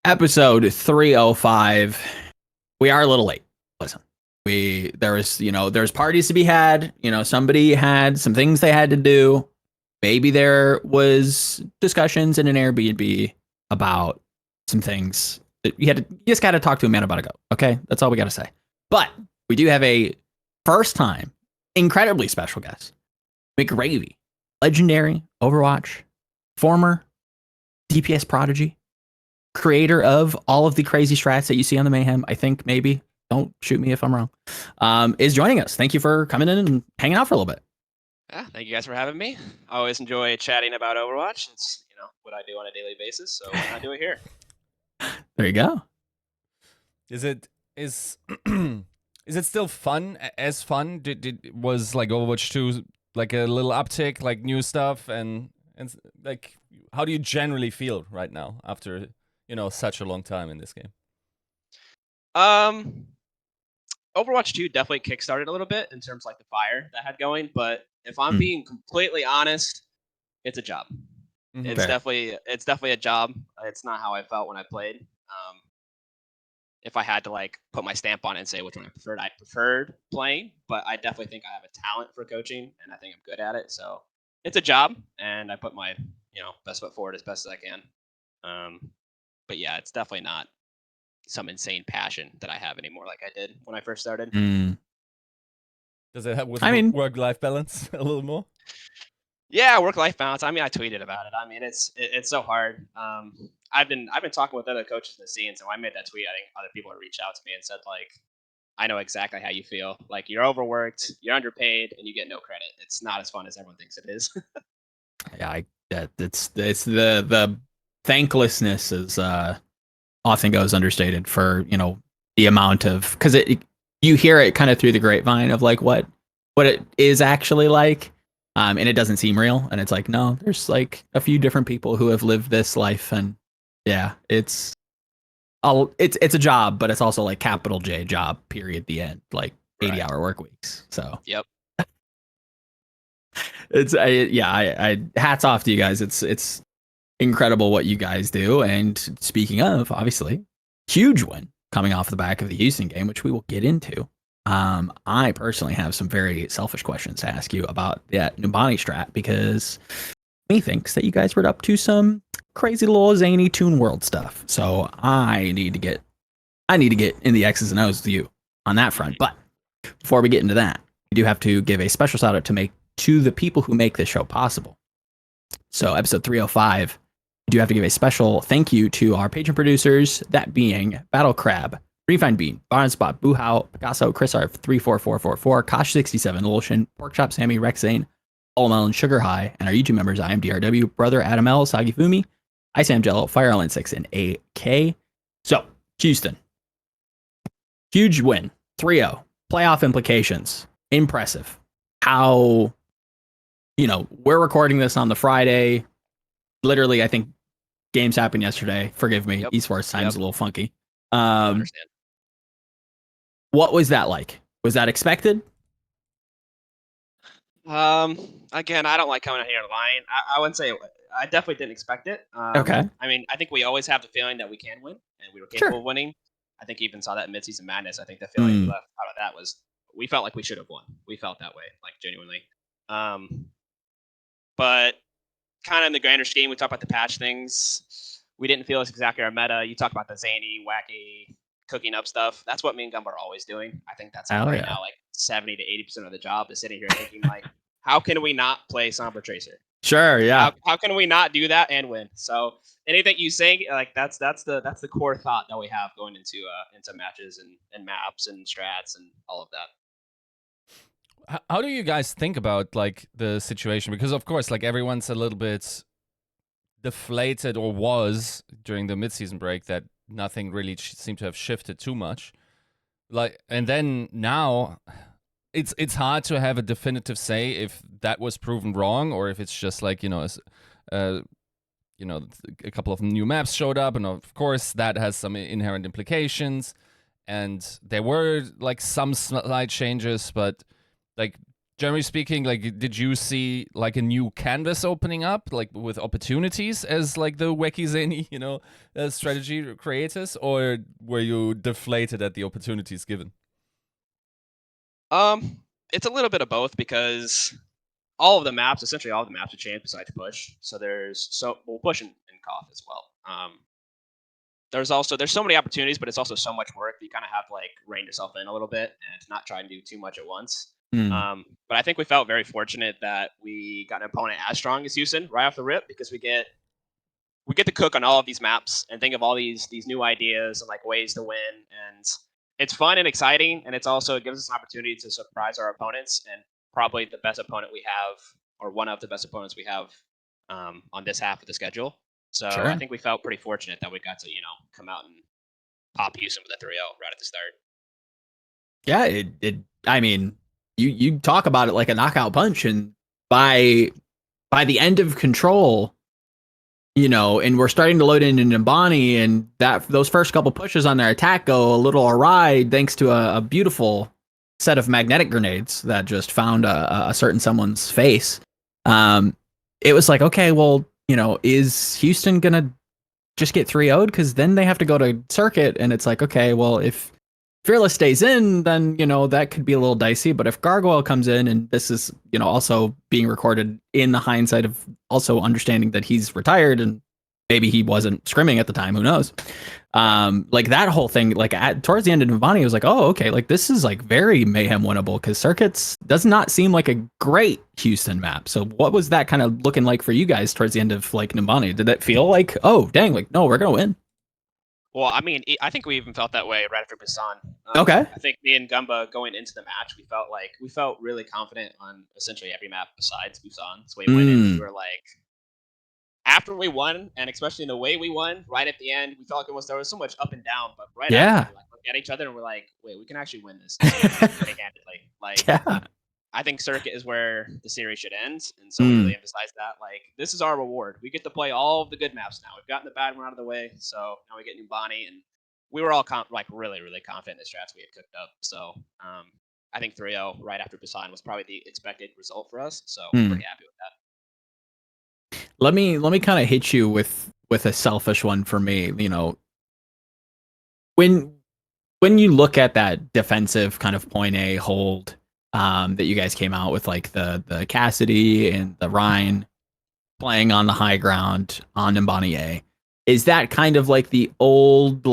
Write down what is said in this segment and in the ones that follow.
Episode 305. We are a little late. Listen, there's parties to be had. Somebody had some things they had to do. Maybe there was discussions in an Airbnb about some things that you just got to talk to a man about. Okay, that's all we got to say. But we do have a first time, incredibly special guest, McGravy, legendary Overwatch, former DPS prodigy, creator of all of the crazy strats that you see on the Mayhem. I think maybe, don't shoot me if I'm wrong, is joining us. Thank you for coming in and hanging out for a little bit. Yeah, thank you guys for having me. I always enjoy chatting about Overwatch. It's what I do on a daily basis, so why not do it here? There you go. Is it still fun? As fun? Was like Overwatch 2 like a little uptick, like new stuff, and like how do you generally feel right now after such a long time in this game? Overwatch 2 definitely kickstarted a little bit in terms of like the fire that had going, but if I'm being completely honest, it's a job. Mm-hmm. It's definitely a job. It's not how I felt when I played. If I had to like put my stamp on it and say which one I preferred playing, but I definitely think I have a talent for coaching and I think I'm good at it. So it's a job and I put my, best foot forward as best as I can. But yeah, it's definitely not some insane passion that I have anymore like I did when I first started. Does it have work-life balance a little more? Yeah, work-life balance. I tweeted about it. It's so hard. I've been talking with other coaches in the scene, so I made that tweet. I think other people have reached out to me and said like, I know exactly how you feel. Like you're overworked, you're underpaid, and you get no credit. It's not as fun as everyone thinks it is. Yeah, it's the thanklessness is often goes understated for the amount of, because you hear it kind of through the grapevine of like what it is actually like, and it doesn't seem real, and it's like, no, there's like a few different people who have lived this life, and yeah, it's a job, but it's also like capital J job, period, the end, like 80-hour work weeks. So yep. I hats off to you guys. It's incredible what you guys do. And speaking of, obviously, huge win coming off the back of the Houston game, which we will get into. I personally have some very selfish questions to ask you about that Numbani strat, because me thinks that you guys were up to some crazy little zany Toon World stuff. So I need to get in the X's and O's with you on that front. But before we get into that, we do have to give a special shout out to the people who make this show possible. So episode 305, we do have to give a special thank you to our patron producers, that being Battle Crab, Refine Bean, Barnspot, Boohow, Picasso, Chris R 34444, Kosh67, Lulshin, Porkchop, Sammy, Rexane, Volamel, and Sugar High, and our YouTube members, I am DRW, Brother Adam L, Sagifumi, I Sam Jello, Fire Island 6, and AK. So, Houston. Huge win. 3-0. Playoff implications. Impressive. How, we're recording this on the Friday. Literally, I think games happened yesterday. Forgive me. Yep. Esports time's a little funky. I understand. What was that like? Was that expected? Again, I don't like coming out here lying. I wouldn't say I definitely didn't expect it. Okay. I think we always have the feeling that we can win, and we were capable of winning. I think you even saw that in Mid-Season Madness. I think the feeling we left out of that was we felt like we should have won. We felt that way, like genuinely. But kind of in the grander scheme, we talked about the patch things. We didn't feel it's exactly our meta. You talk about the zany, wacky, cooking up stuff. That's what me and Gumbo are always doing. I think that's now, like 70 to 80% of the job is sitting here thinking like, how can we not play Sombra Tracer? Sure, yeah. How can we not do that and win? So anything you say, like that's the core thought that we have going into matches and maps and strats and all of that. How do you guys think about like the situation? Because of course, like everyone's a little bit deflated, or was during the mid-season break, that nothing really seemed to have shifted too much. Like, and then now, it's hard to have a definitive say if that was proven wrong, or if it's just like a couple of new maps showed up, and of course that has some inherent implications, and there were like some slight changes, but like generally speaking, like, did you see like a new canvas opening up, like with opportunities as like the wacky zany, strategy creators, or were you deflated at the opportunities given? It's a little bit of both because essentially all of the maps have changed besides push. So push and cough as well. There's so many opportunities, but it's also so much work that you kind of have to like rein yourself in a little bit and not try and do too much at once. But I think we felt very fortunate that we got an opponent as strong as Houston right off the rip, because we get to cook on all of these maps and think of all these new ideas and like ways to win, and it's fun and exciting, and it gives us an opportunity to surprise our opponents, and probably the best opponent we have, or one of the best opponents we have, on this half of the schedule. So Sure. I think we felt pretty fortunate that we got to come out and pop Houston with a 3-0 right at the start. Yeah, I mean, you talk about it like a knockout punch, and by the end of Control, and we're starting to load in Nimbani, and those first couple pushes on their attack go a little awry thanks to a beautiful set of magnetic grenades that just found a certain someone's face. It was like, okay, well, is Houston gonna just get 3-0'd? Because then they have to go to circuit, and it's like, okay, well, if Fearless stays in, then that could be a little dicey. But if Gargoyle comes in, and this is also being recorded in the hindsight of also understanding that he's retired and maybe he wasn't scrimming at the time, who knows? Like that whole thing, like towards the end of Navani, it was like, oh, okay, like this is like very Mayhem winnable, because circuits does not seem like a great Houston map. So what was that kind of looking like for you guys towards the end of like Navani? Did that feel like, oh dang, like no, we're gonna win? Well, I mean, I think we even felt that way right after Busan. Okay. I think me and Gumba going into the match, we felt really confident on essentially every map besides Busan. So we went in, we were like, after we won, and especially in the way we won, right at the end, we felt like there was so much up and down, but right after, we like looked at each other and we're like, wait, we can actually win this handedly. Like, I think circuit is where the series should end, and so we really emphasize that. Like, this is our reward. We get to play all of the good maps now. We've gotten the bad one out of the way, so now we get Numbani, and we were all really, really confident in the strats we had cooked up. So I think 3-0 right after Busan was probably the expected result for us. So we're pretty happy with that. Let me kind of hit you with a selfish one for me. When you look at that defensive kind of point A hold that you guys came out with, like the Cassidy and the Rhine playing on the high ground on Nimbani A, is that kind of like the old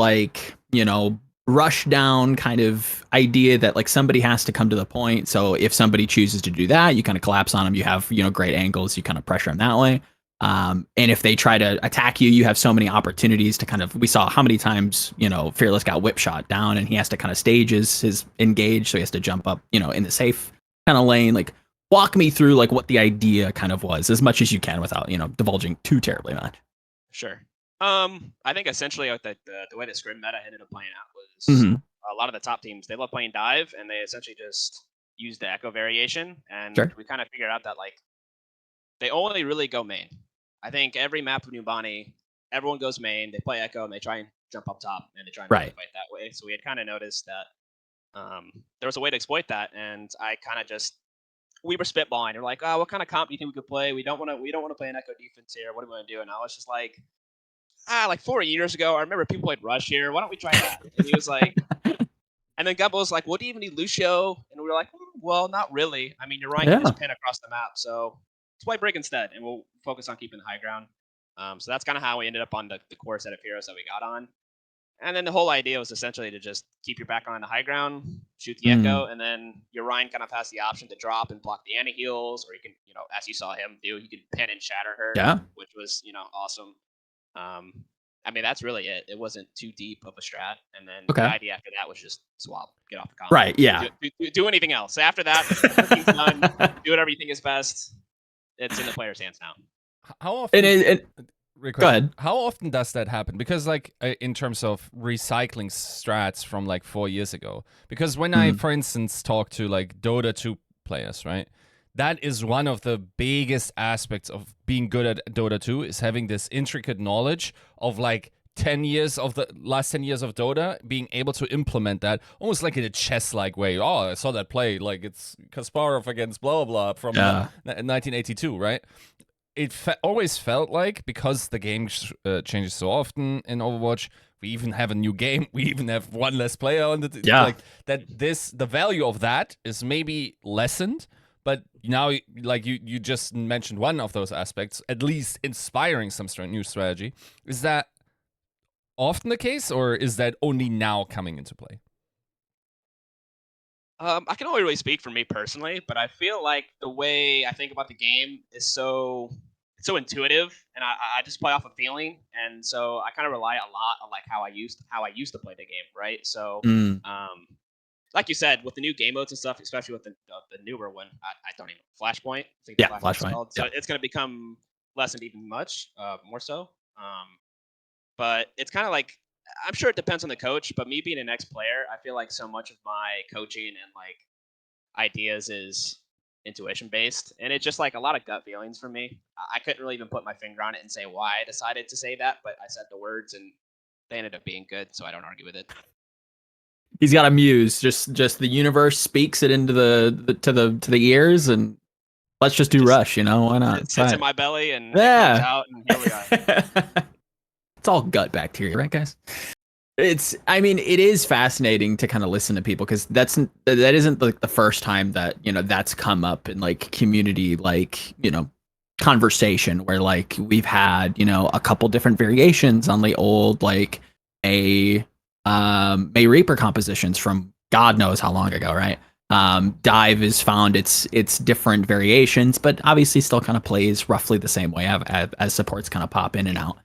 rush down kind of idea that like somebody has to come to the point? So if somebody chooses to do that, you kind of collapse on them. You have great angles. You kind of pressure them that way. And if they try to attack you, you have so many opportunities to kind of, we saw how many times, Fearless got whip shot down, and he has to kind of stage his engage. So he has to jump up, in the safe kind of lane. Like, walk me through like what the idea kind of was, as much as you can without, divulging too terribly much. Sure. I think essentially the way the scrim meta ended up playing out was a lot of the top teams, they love playing dive, and they essentially just use the echo variation. And we kind of figured out that like they only really go main. I think every map of Numbani, everyone goes main, they play echo, and they try and jump up top, and they try and fight that way. So we had kind of noticed that there was a way to exploit that, and we were spitballing. We're like, oh, what kind of comp do you think we could play? We don't want to play an echo defense here. What do we want to do? And I was just like, like 4 years ago, I remember people played Rush here. Why don't we try that? And he was like, and then Gumbo was like, well, do you even need Lucio? And we were like, well, not really. I mean, you're right, you just pin across the map, so let's play Brick instead, and we'll focus on keeping the high ground. So that's kind of how we ended up on the core set of heroes that we got on. And then the whole idea was essentially to just keep your background on the high ground, shoot the echo, and then your Ryan kind of has the option to drop and block the anti-heals, or you can, as you saw him do, you could pin and shatter her, which was, awesome. I mean, that's really it. It wasn't too deep of a strat. And then the idea after that was just swap, get off the comp. Right, yeah. Do anything else. After that, everything's done. Do whatever you think is best. It's in the player's hands now. How often? Go ahead. How often does that happen? Because like in terms of recycling strats from like 4 years ago. Because when I, for instance, talk to like Dota 2 players, right? That is one of the biggest aspects of being good at Dota 2 is having this intricate knowledge of like last 10 years of Dota, being able to implement that almost like in a chess-like way. Oh, I saw that play, like it's Kasparov against blah blah blah from 1982, right? It always felt like, because the game changes so often in Overwatch, we even have a new game, we even have one less player on the like that. The value of that is maybe lessened. But now, like you just mentioned one of those aspects, at least inspiring some new strategy. Is that often the case, or is that only now coming into play? I can only really speak for me personally, but I feel like the way I think about the game is so intuitive, and I just play off a feeling, and so I kind of rely a lot on like how I used to play the game, right? So, like you said, with the new game modes and stuff, especially with the newer one, I don't even Flashpoint. I think Flashpoint. So it's going to become lessened even more so. But it's kind of like, I'm sure it depends on the coach, but me being an ex-player, I feel like so much of my coaching and like ideas is intuition based, and it's just like a lot of gut feelings for me. I couldn't really even put my finger on it and say why I decided to say that, but I said the words and they ended up being good, so I don't argue with it. He's got a muse. Just the universe speaks it into the ears, and let's just do Rush. You know, why not? It sits in my belly and it comes out, and here we are. It's all gut bacteria, right, guys? I mean, it is fascinating to kind of listen to people, because that isn't like the first time that, you know, that's come up in like community, like, you know, conversation, where like we've had, you know, a couple different variations on the old like May Reaper compositions from God knows how long ago, right? Dive has found its different variations, but obviously still kind of plays roughly the same way as supports kind of pop in and out.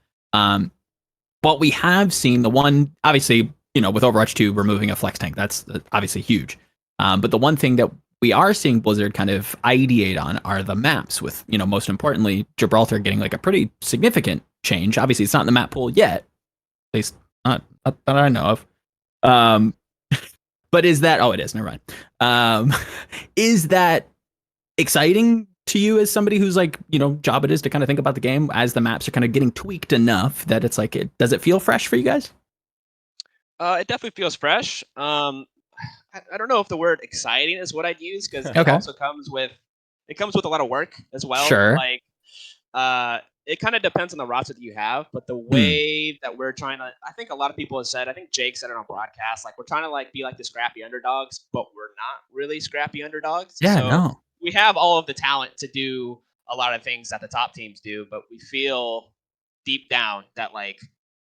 But we have seen the one, obviously, you know, with Overwatch 2 removing a flex tank, that's obviously huge. But the one thing that we are seeing Blizzard kind of ideate on are the maps, with, you know, most importantly, Gibraltar getting like a pretty significant change. Obviously, it's not in the map pool yet, at least not that I know of. But is that, it is, never mind. Is that exciting to you as somebody who's like, you know, job it is to kind of think about the game as the maps are kind of getting tweaked enough that it's like, does it feel fresh for you guys? It definitely feels fresh. I don't know if the word exciting is what I'd use, because it also comes with a lot of work as well. Sure. Like, it kind of depends on the roster that you have, but the way that we're trying to, I think a lot of people have said, I think Jake said it on broadcast, like we're trying to like be like the scrappy underdogs, but we're not really scrappy underdogs. Yeah, no. We have all of the talent to do a lot of things that the top teams do, but we feel deep down that like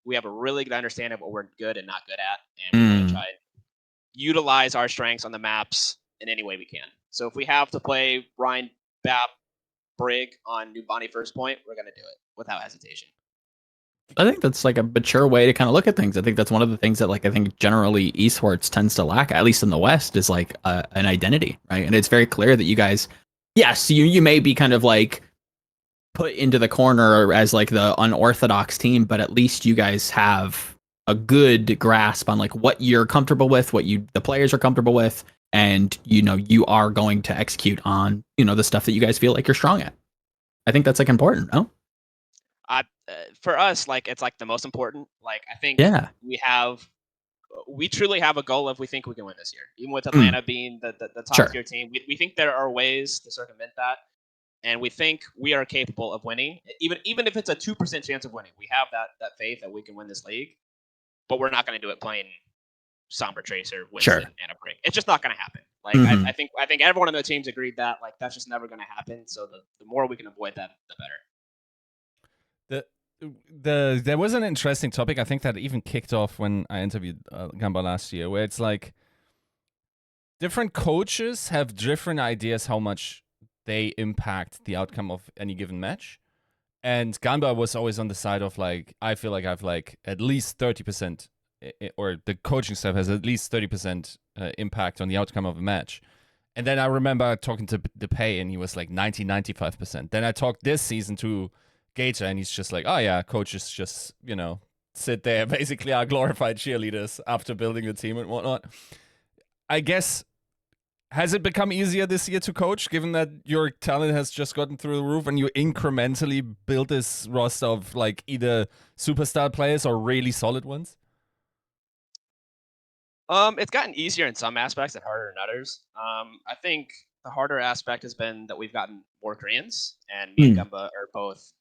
we have a really good understanding of what we're good and not good at, and we're going to try and utilize our strengths on the maps in any way we can. So if we have to play Ryan, Bap, Brig on New Bonnie first point, we're going to do it without hesitation. I think that's like a mature way to kind of look at things. I think that's one of the things that like I think generally esports tends to lack, at least in the West, is like an identity, right? And it's very clear that you guys, yes, you may be kind of like put into the corner as like the unorthodox team, but at least you guys have a good grasp on like what you're comfortable with, what the players are comfortable with, and you know you are going to execute on, you know, the stuff that you guys feel like you're strong at. I think that's like important, no? For us, like it's like the most important. Like I think we truly have a goal if we think we can win this year, even with Atlanta being the top tier team. We think there are ways to circumvent that, and we think we are capable of winning, even if it's a 2% chance of winning. We have that faith that we can win this league, but we're not going to do it playing Sombra, Tracer, Winston, and a Brig. It's just not going to happen. Like I think everyone on the team's agreed that like that's just never going to happen. So the more we can avoid that, the better. There was an interesting topic, I think, that even kicked off when I interviewed Gamba last year, where it's like different coaches have different ideas how much they impact the outcome of any given match. And Gamba was always on the side of like, I feel like I've like at least 30%, or the coaching staff has at least 30% impact on the outcome of a match. And then I remember talking to DePay, and he was like 95%. Then I talked this season to Gator, and he's just like, oh yeah, coaches just, you know, sit there, basically are glorified cheerleaders after building the team and whatnot. I guess Has it become easier this year to coach, given that your talent has just gotten through the roof and you incrementally built this roster of like either superstar players or really solid ones? It's gotten easier in some aspects and harder in others. I think the harder aspect has been that we've gotten more Koreans, and me and Gumba are both,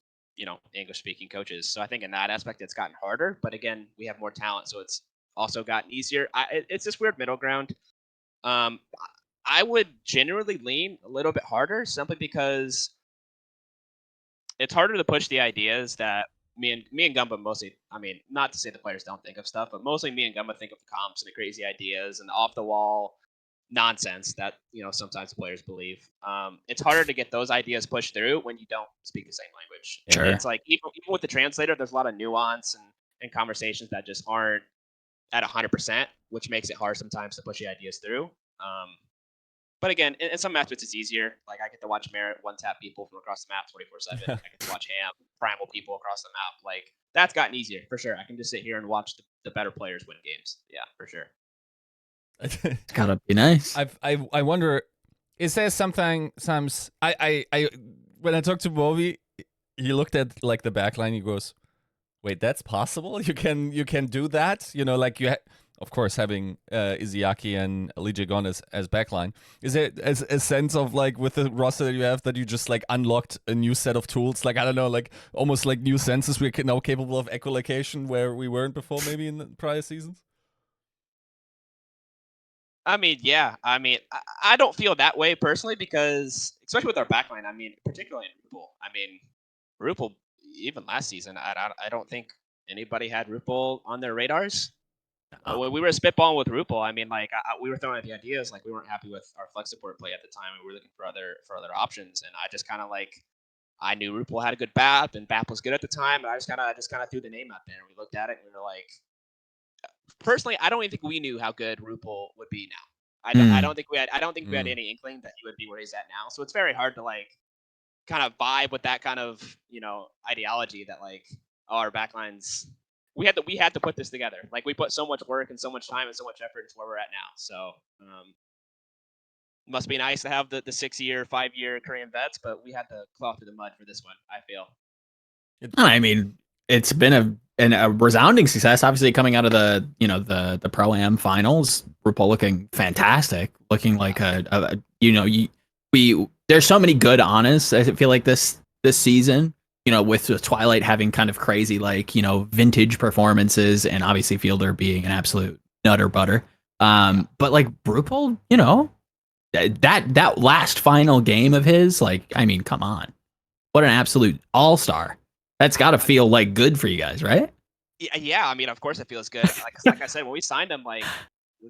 English-speaking coaches. So I think in that aspect, it's gotten harder. But again, we have more talent, so it's also gotten easier. It's this weird middle ground. I would generally lean a little bit harder, simply because it's harder to push the ideas that me and Gumba mostly. I mean, not to say the players don't think of stuff, but mostly me and Gumba think of the comps and the crazy ideas and the off the wall nonsense that sometimes players believe. It's harder to get those ideas pushed through when you don't speak the same language. Sure. It's like even with the translator, there's a lot of nuance and conversations that just aren't at 100%, which makes it hard sometimes to push the ideas through. But again, in some aspects, it's easier. Like, I get to watch Merit one-tap people from across the map 24/7. I get to watch Ham primal people across the map. Like, that's gotten easier, for sure. I can just sit here and watch the better players win games. Yeah, for sure. It's gotta be nice. I wonder, is there something, Sams, when I talked to Bobby, he looked at like the backline, he goes, wait, that's possible? You can do that? Like of course, having Izayaki and Lijigon as backline. Is there a sense of like with the roster that you have that you just like unlocked a new set of tools? Like, I don't know, like almost like new senses we're now capable of echolocation where we weren't before, maybe in the prior seasons? I mean, yeah. I mean, I don't feel that way personally, because especially with our backline. I mean, particularly in Rupal. I mean, Rupal, even last season, I don't think anybody had Rupal on their radars. When we were spitballing with Rupal, I mean, like, we were throwing out the ideas. Like, we weren't happy with our flex support play at the time, and we were looking for other options. And I just kind of like, I knew Rupal had a good BAP, and BAP was good at the time. And I just kind of threw the name out there, and we looked at it, and we were like, personally, I don't even think we knew how good Rupal would be now. I don't think we had any inkling that he would be where he's at now. So it's very hard to like kind of vibe with that kind of ideology that like our backlines. We had to put this together. Like, we put so much work and so much time and so much effort into where we're at now. So must be nice to have the 6-year, 5-year Korean vets, but we had to claw through the mud for this one, I feel. I mean, it's been a resounding success. Obviously, coming out of the Pro-Am finals, Rupal looking fantastic, looking like there's so many good honors. I feel like this season, with Twilight having kind of crazy vintage performances, and obviously Fielder being an absolute nutter butter. But like Rupal, that last final game of his, like, I mean, come on, what an absolute all-star. That's got to feel like good for you guys, right? Yeah. I mean, of course it feels good. Like I said, when we signed him, like,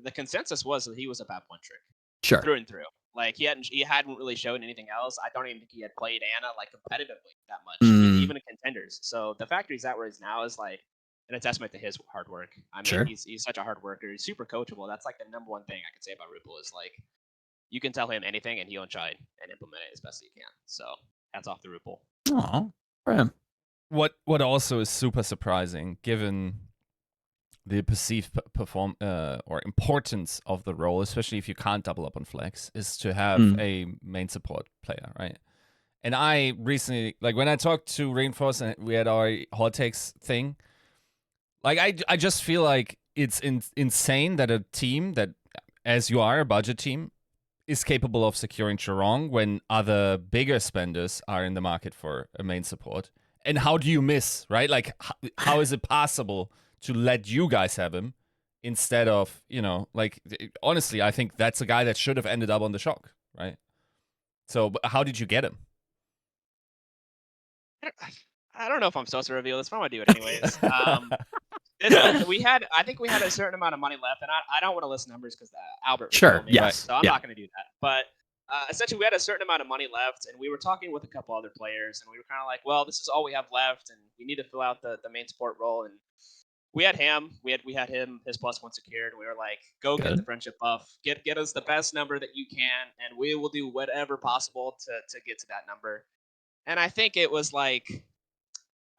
the consensus was that he was a BAP one trick, Sure, through and through. Like, he hadn't really shown anything else. I don't even think he had played Anna like competitively that much, even in contenders. So the fact he's at where he's now is like an testament to his hard work. I mean, sure. he's such a hard worker. He's super coachable. That's like the number one thing I could say about Rupal is like, you can tell him anything and he'll try and implement it as best he can. So hats off to Rupal. Oh, for him. What also is super surprising, given the perceived or importance of the role, especially if you can't double up on flex, is to have a main support player, right? And I recently, like, when I talked to Reinforce and we had our hot takes thing, like, I just feel like it's insane that a team that, as you are, a budget team, is capable of securing Charong when other bigger spenders are in the market for a main support. And how do you miss, right? Like, how is it possible to let you guys have him instead of, like, honestly, I think that's a guy that should have ended up on the Shock, right? So how did you get him? I don't know if I'm supposed to reveal this, but I'm going to do it anyways. I think we had a certain amount of money left, and I don't want to list numbers because Albert. Sure. Yes. So I'm not going to do that. But essentially, we had a certain amount of money left, and we were talking with a couple other players, and we were kind of like, well, this is all we have left, and we need to fill out the main support role. And we had Ham. We had him, his +1 secured. We were like, go get the friendship buff. Get us the best number that you can, and we will do whatever possible to get to that number. And I think it was like,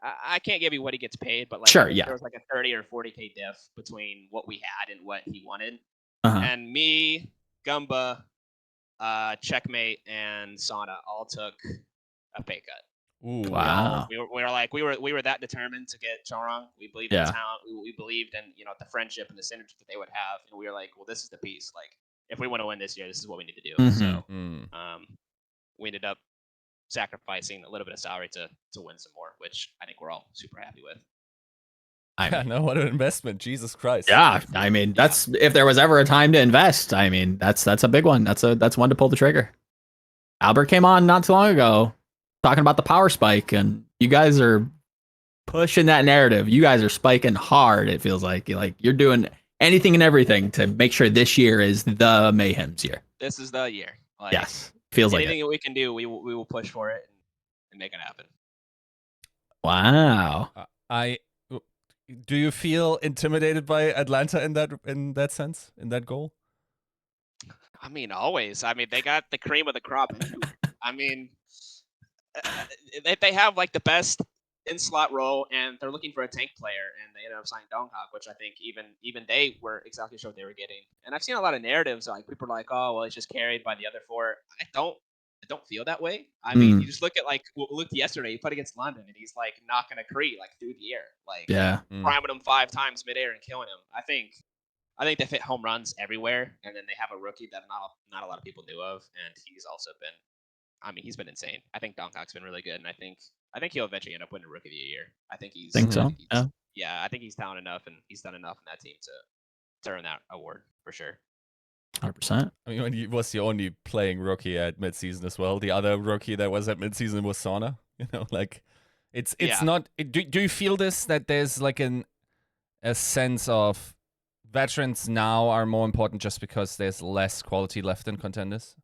I can't give you what he gets paid, but like, sure, yeah, there was like a 30 or 40K diff between what we had and what he wanted. Uh-huh. And me, Gumba, Checkmate, and Sauna all took a pay cut. Ooh. Wow. We were that determined to get Chorong. We believed in the talent. We believed in the friendship and the synergy that they would have, and we were like, well, this is the piece. Like, if we want to win this year, this is what we need to do. Mm-hmm. So, we ended up sacrificing a little bit of salary to win some more, which I think we're all super happy with. No, what an investment! Jesus Christ. Yeah, I mean, that's if there was ever a time to invest. I mean, that's a big one. That's one to pull the trigger. Albert came on not too long ago talking about the power spike, and you guys are pushing that narrative. You guys are spiking hard. It feels like you're doing anything and everything to make sure this year is the Mayhem's year. This is the year. Like, yes, feels like anything that we can do, we will push for it and make it happen. Wow. Do you feel intimidated by Atlanta in that sense, in that goal? I mean, always. I mean, they got the cream of the crop. I mean, they have like the best in-slot role, and they're looking for a tank player, and they ended up signing Donghak, which I think even they were exactly sure what they were getting. And I've seen a lot of narratives like people are like, oh, well, it's just carried by the other four. I don't feel that way. I mean, you just look at looked yesterday. He played against London, and he's like knocking a Kree like through the air, like priming him 5 times midair and killing him. I think they fit home runs everywhere, and then they have a rookie that not a lot of people knew of, and he's also been. I mean, he's been insane. I think Donghak's been really good, and I think he'll eventually end up winning Rookie of the Year. I think he's. Think so? Yeah, I think he's talented enough, and he's done enough in that team to earn that award for sure. 100%. I mean, he was the only playing rookie at midseason as well. The other rookie that was at midseason was Sauna. You know, like it's not. Do you feel this that there's like a sense of veterans now are more important just because there's less quality left in contenders?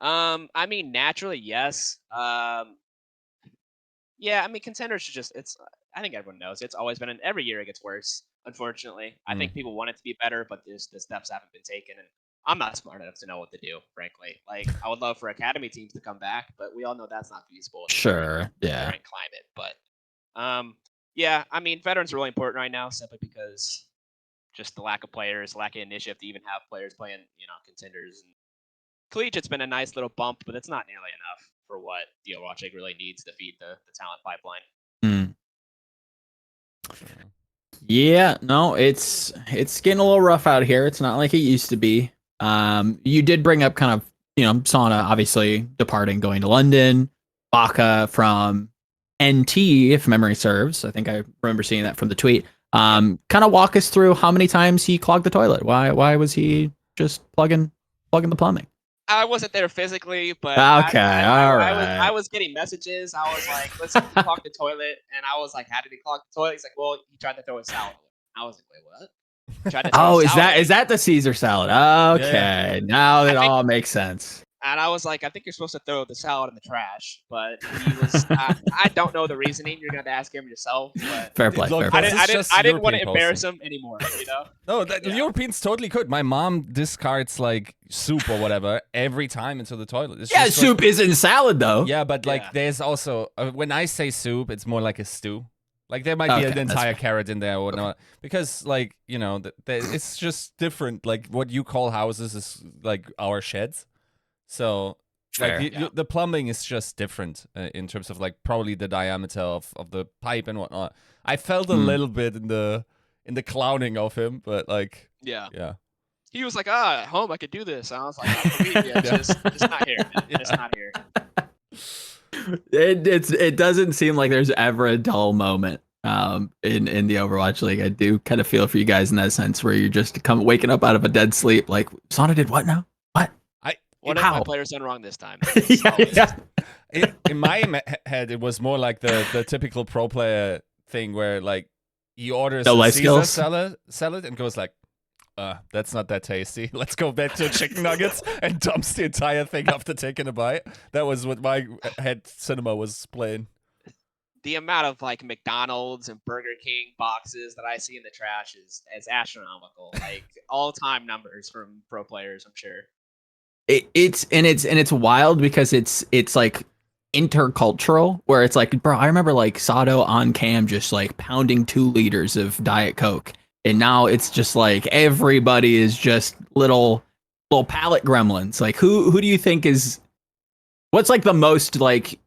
I mean, naturally, yes. Yeah, I mean, contenders should just. I think everyone knows it's always been. Every year it gets worse. Unfortunately, I think people want it to be better, but the steps haven't been taken, and I'm not smart enough to know what to do. Frankly, like I would love for academy teams to come back, but we all know that's not feasible. Sure, in the current climate, but yeah, I mean, veterans are really important right now, simply because just the lack of players, lack of initiative to even have players playing, contenders. And collegiate's been a nice little bump, but it's not nearly enough for what the Overwatch League really needs to feed the talent pipeline. Yeah, no, it's getting a little rough out here. It's not like it used to be. You did bring up kind of, Sauna obviously departing, going to London, Maka from NT, if memory serves. I think I remember seeing that from the tweet. Kind of walk us through how many times he clogged the toilet. Why was he just plugging the plumbing? I wasn't there physically, but okay, all right. I was getting messages. I was like, "Listen, he clogged the toilet," and I was like, "How did he clog the toilet?" He's like, "Well, he tried to throw a salad." I was like, "Wait, what?" Is that the Caesar salad? Okay, now it all makes sense. And I was like, "I think you're supposed to throw the salad in the trash," but he was. I don't know the reasoning. You're gonna have to ask him yourself. But fair play. I didn't want to embarrass him anymore. No, the Europeans totally could. My mom discards like soup or whatever every time into the toilet. It's just soup isn't salad though. Yeah, but like there's also when I say soup, it's more like a stew. Like there might be an entire carrot in there or whatnot, because like it's just different. Like what you call houses is like our sheds. So the plumbing is just different in terms of like probably the diameter of the pipe and whatnot. I felt a little bit in the clowning of him, but like yeah. He was like, at home I could do this. And I was like, I believe you. Just not here. It's not here. It doesn't seem like there's ever a dull moment in the Overwatch League. I do kind of feel for you guys in that sense, where you're just waking up out of a dead sleep. Like, Sauna did what now? What if my player's done wrong this time? In my head, it was more like the typical pro player thing where like he orders a Caesar salad and goes like, that's not that tasty. Let's go back to chicken nuggets, and dumps the entire thing after taking a bite. That was what my head cinema was playing. The amount of like McDonald's and Burger King boxes that I see in the trash is astronomical. Like all-time numbers from pro players, I'm sure. It's wild because it's like intercultural, where it's like, bro, I remember like Sato on cam just like pounding 2 liters of Diet Coke, and now it's just like everybody is just little little palette gremlins. Like who do you think is what's like the most like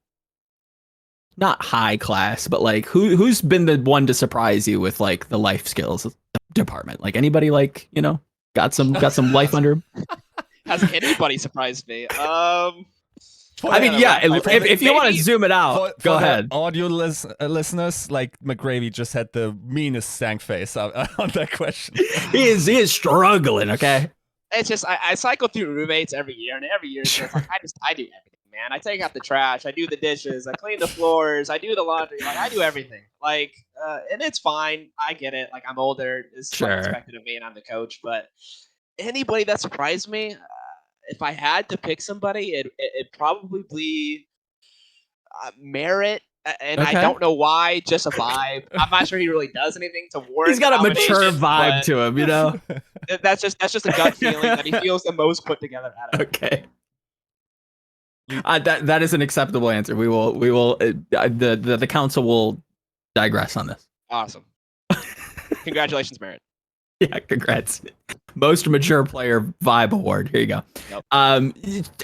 not high class, but like who's been the one to surprise you with like the life skills department? Like anybody like, you know, got some life under him? Has anybody surprised me? I mean, yeah, if you want to zoom it out, go ahead. Audio listeners, like McGravy just had the meanest stank face on that question. he is struggling, okay? It's just I cycle through roommates every year, and every year it's like I do everything, man. I take out the trash, I do the dishes, I clean the floors, I do the laundry, like I do everything. Like, and it's fine. I get it. Like I'm older, it's expected of me, and I'm the coach. But anybody that surprised me, if I had to pick somebody, it'd probably be Merritt. And I don't know why, just a vibe. I'm not sure he really does anything to warrant. He's got a mature vibe to him, you know. That's just a gut feeling that he feels the most put together out of it. Okay. That is an acceptable answer. We will the council will digress on this. Awesome. Congratulations, Merritt. Yeah, congrats. Most mature player vibe award. Here you go. Yep.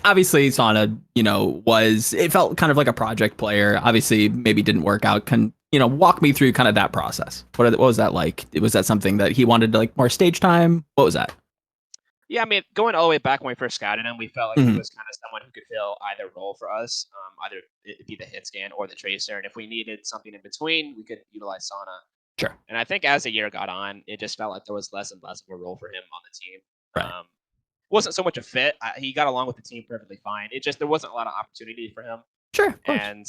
Obviously Sauna, you know, it felt kind of like a project player. Obviously, maybe didn't work out. Walk me through kind of that process. What was that like? Was that something that he wanted to like more stage time? What was that? Yeah, I mean, going all the way back when we first scouted him, we felt like he was kind of someone who could fill either role for us, either it be the hit scan or the tracer. And if we needed something in between, we could utilize Sauna. Sure. And I think as the year got on, it just felt like there was less and less of a role for him on the team. Right. Wasn't so much a fit. He got along with the team perfectly fine. It just there wasn't a lot of opportunity for him. Sure. And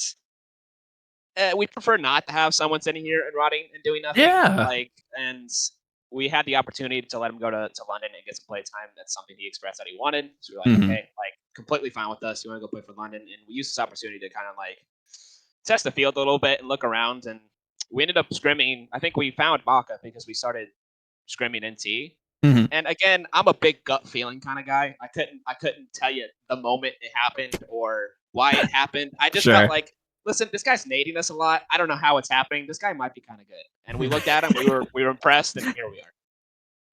we prefer not to have someone sitting here and rotting and doing nothing. Yeah. And we had the opportunity to let him go to London and get some play time. That's something he expressed that he wanted. So we're like, okay, like completely fine with us. You want to go play for London? And we used this opportunity to kind of like test the field a little bit and look around. And we ended up scrimming. I think we found Maka because we started scrimming NT. And again, I'm a big gut feeling kind of guy. I couldn't tell you the moment it happened or why it happened. I just felt like, listen, this guy's nading us a lot. I don't know how it's happening. This guy might be kind of good. And we looked at him. We were impressed, and here we are.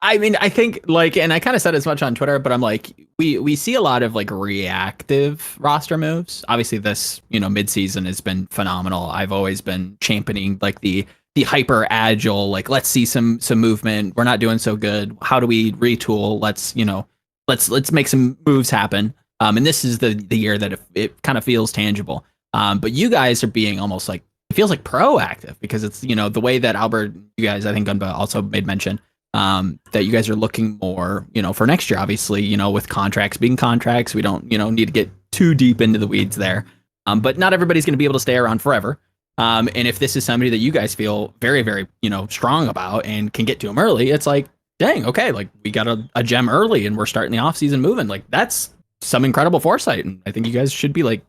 I mean, I think like, and I kind of said as much on Twitter, but I'm like, we see a lot of like reactive roster moves. Obviously, this midseason has been phenomenal. I've always been championing like the hyper agile, like let's see some movement. We're not doing so good. How do we retool? Let's make some moves happen. And this is the year that it kind of feels tangible. But you guys are being almost like, it feels like proactive because it's, the way that Albert, you guys, I think Gunba also made mention, that you guys are looking more, for next year, obviously, with contracts being contracts, we don't, need to get too deep into the weeds there. But not everybody's going to be able to stay around forever. And if this is somebody that you guys feel very, very, strong about and can get to them early, it's like, dang, okay, like we got a gem early and we're starting the offseason moving. Like that's some incredible foresight. And I think you guys should be like,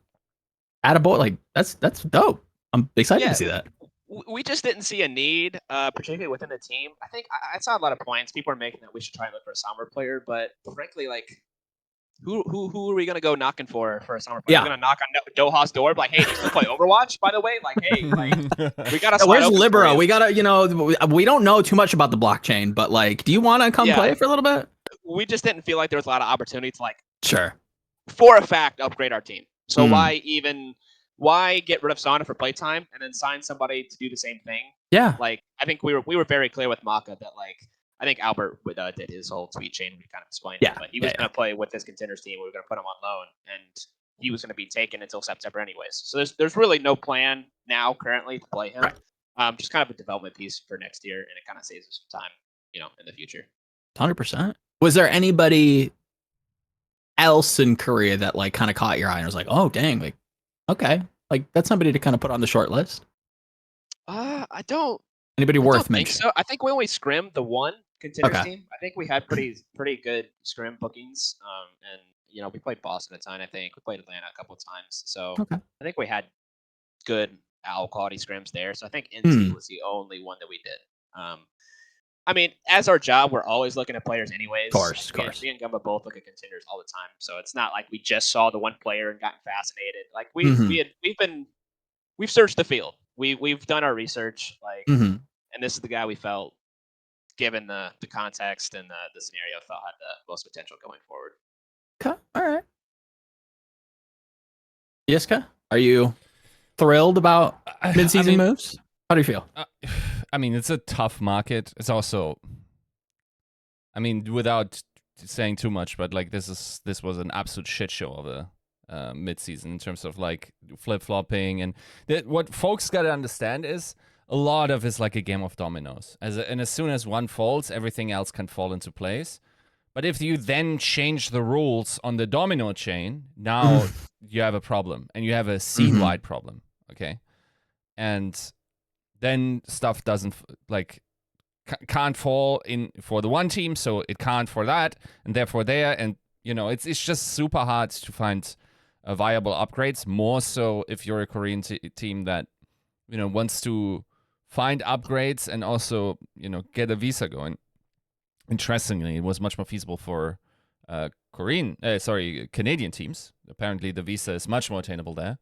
attaboy, like that's dope. I'm excited to see that. We just didn't see a need, particularly within the team. I think I saw a lot of points. People are making that we should try and look for a summer player, but frankly, like, who are we gonna go knocking for a summer player? Yeah. We're gonna knock on Doha's door, like, hey, do you still play Overwatch? By the way, like, hey, like, we gotta. Where's Libero? We gotta, we don't know too much about the blockchain, but like, do you want to come play for a little bit? We just didn't feel like there was a lot of opportunity to like, for a fact, upgrade our team. So why get rid of Sauna for playtime and then sign somebody to do the same thing? Yeah. Like, I think we were very clear with Maka that, like, I think Albert did his whole tweet chain. We kind of explained it, but he was going to play with this contenders team. We were going to put him on loan, and he was going to be taken until September anyways. So there's really no plan now currently to play him. Right. Just kind of a development piece for next year, and it kind of saves us some time, in the future. 100%. Was there anybody else in Korea that like kind of caught your eye and was like, oh dang, like, okay, like that's somebody to kind of put on the short list? I don't. Anybody worth mentioning? So I think we only scrimmed the one contenders team. I think we had pretty good scrim bookings. And we played Boston a ton. I think we played Atlanta a couple of times. So I think we had good owl quality scrims there. So I think NT was the only one that we did. I mean, as our job, we're always looking at players anyways. Of course. Me and Gumba both look at contenders all the time. So it's not like we just saw the one player and gotten fascinated. Like we've searched the field. We've done our research. Like, and this is the guy we felt, given the context and the scenario, felt had the most potential going forward. All right. Yiska, are you thrilled about mid-season moves? How do you feel? I mean, it's a tough market. It's also, I mean, without saying too much, but like this was an absolute shit show of a mid-season in terms of like flip-flopping, and what folks got to understand is a lot of it's like a game of dominoes. And as soon as one falls, everything else can fall into place. But if you then change the rules on the domino chain, now you have a problem, and you have a scene-wide problem. Okay, and then stuff doesn't can't fall in for the one team, so it can't for that, and therefore there, and it's just super hard to find viable upgrades. More so if you're a Korean team that wants to find upgrades and also get a visa going. Interestingly, it was much more feasible for Canadian teams. Apparently, the visa is much more attainable there.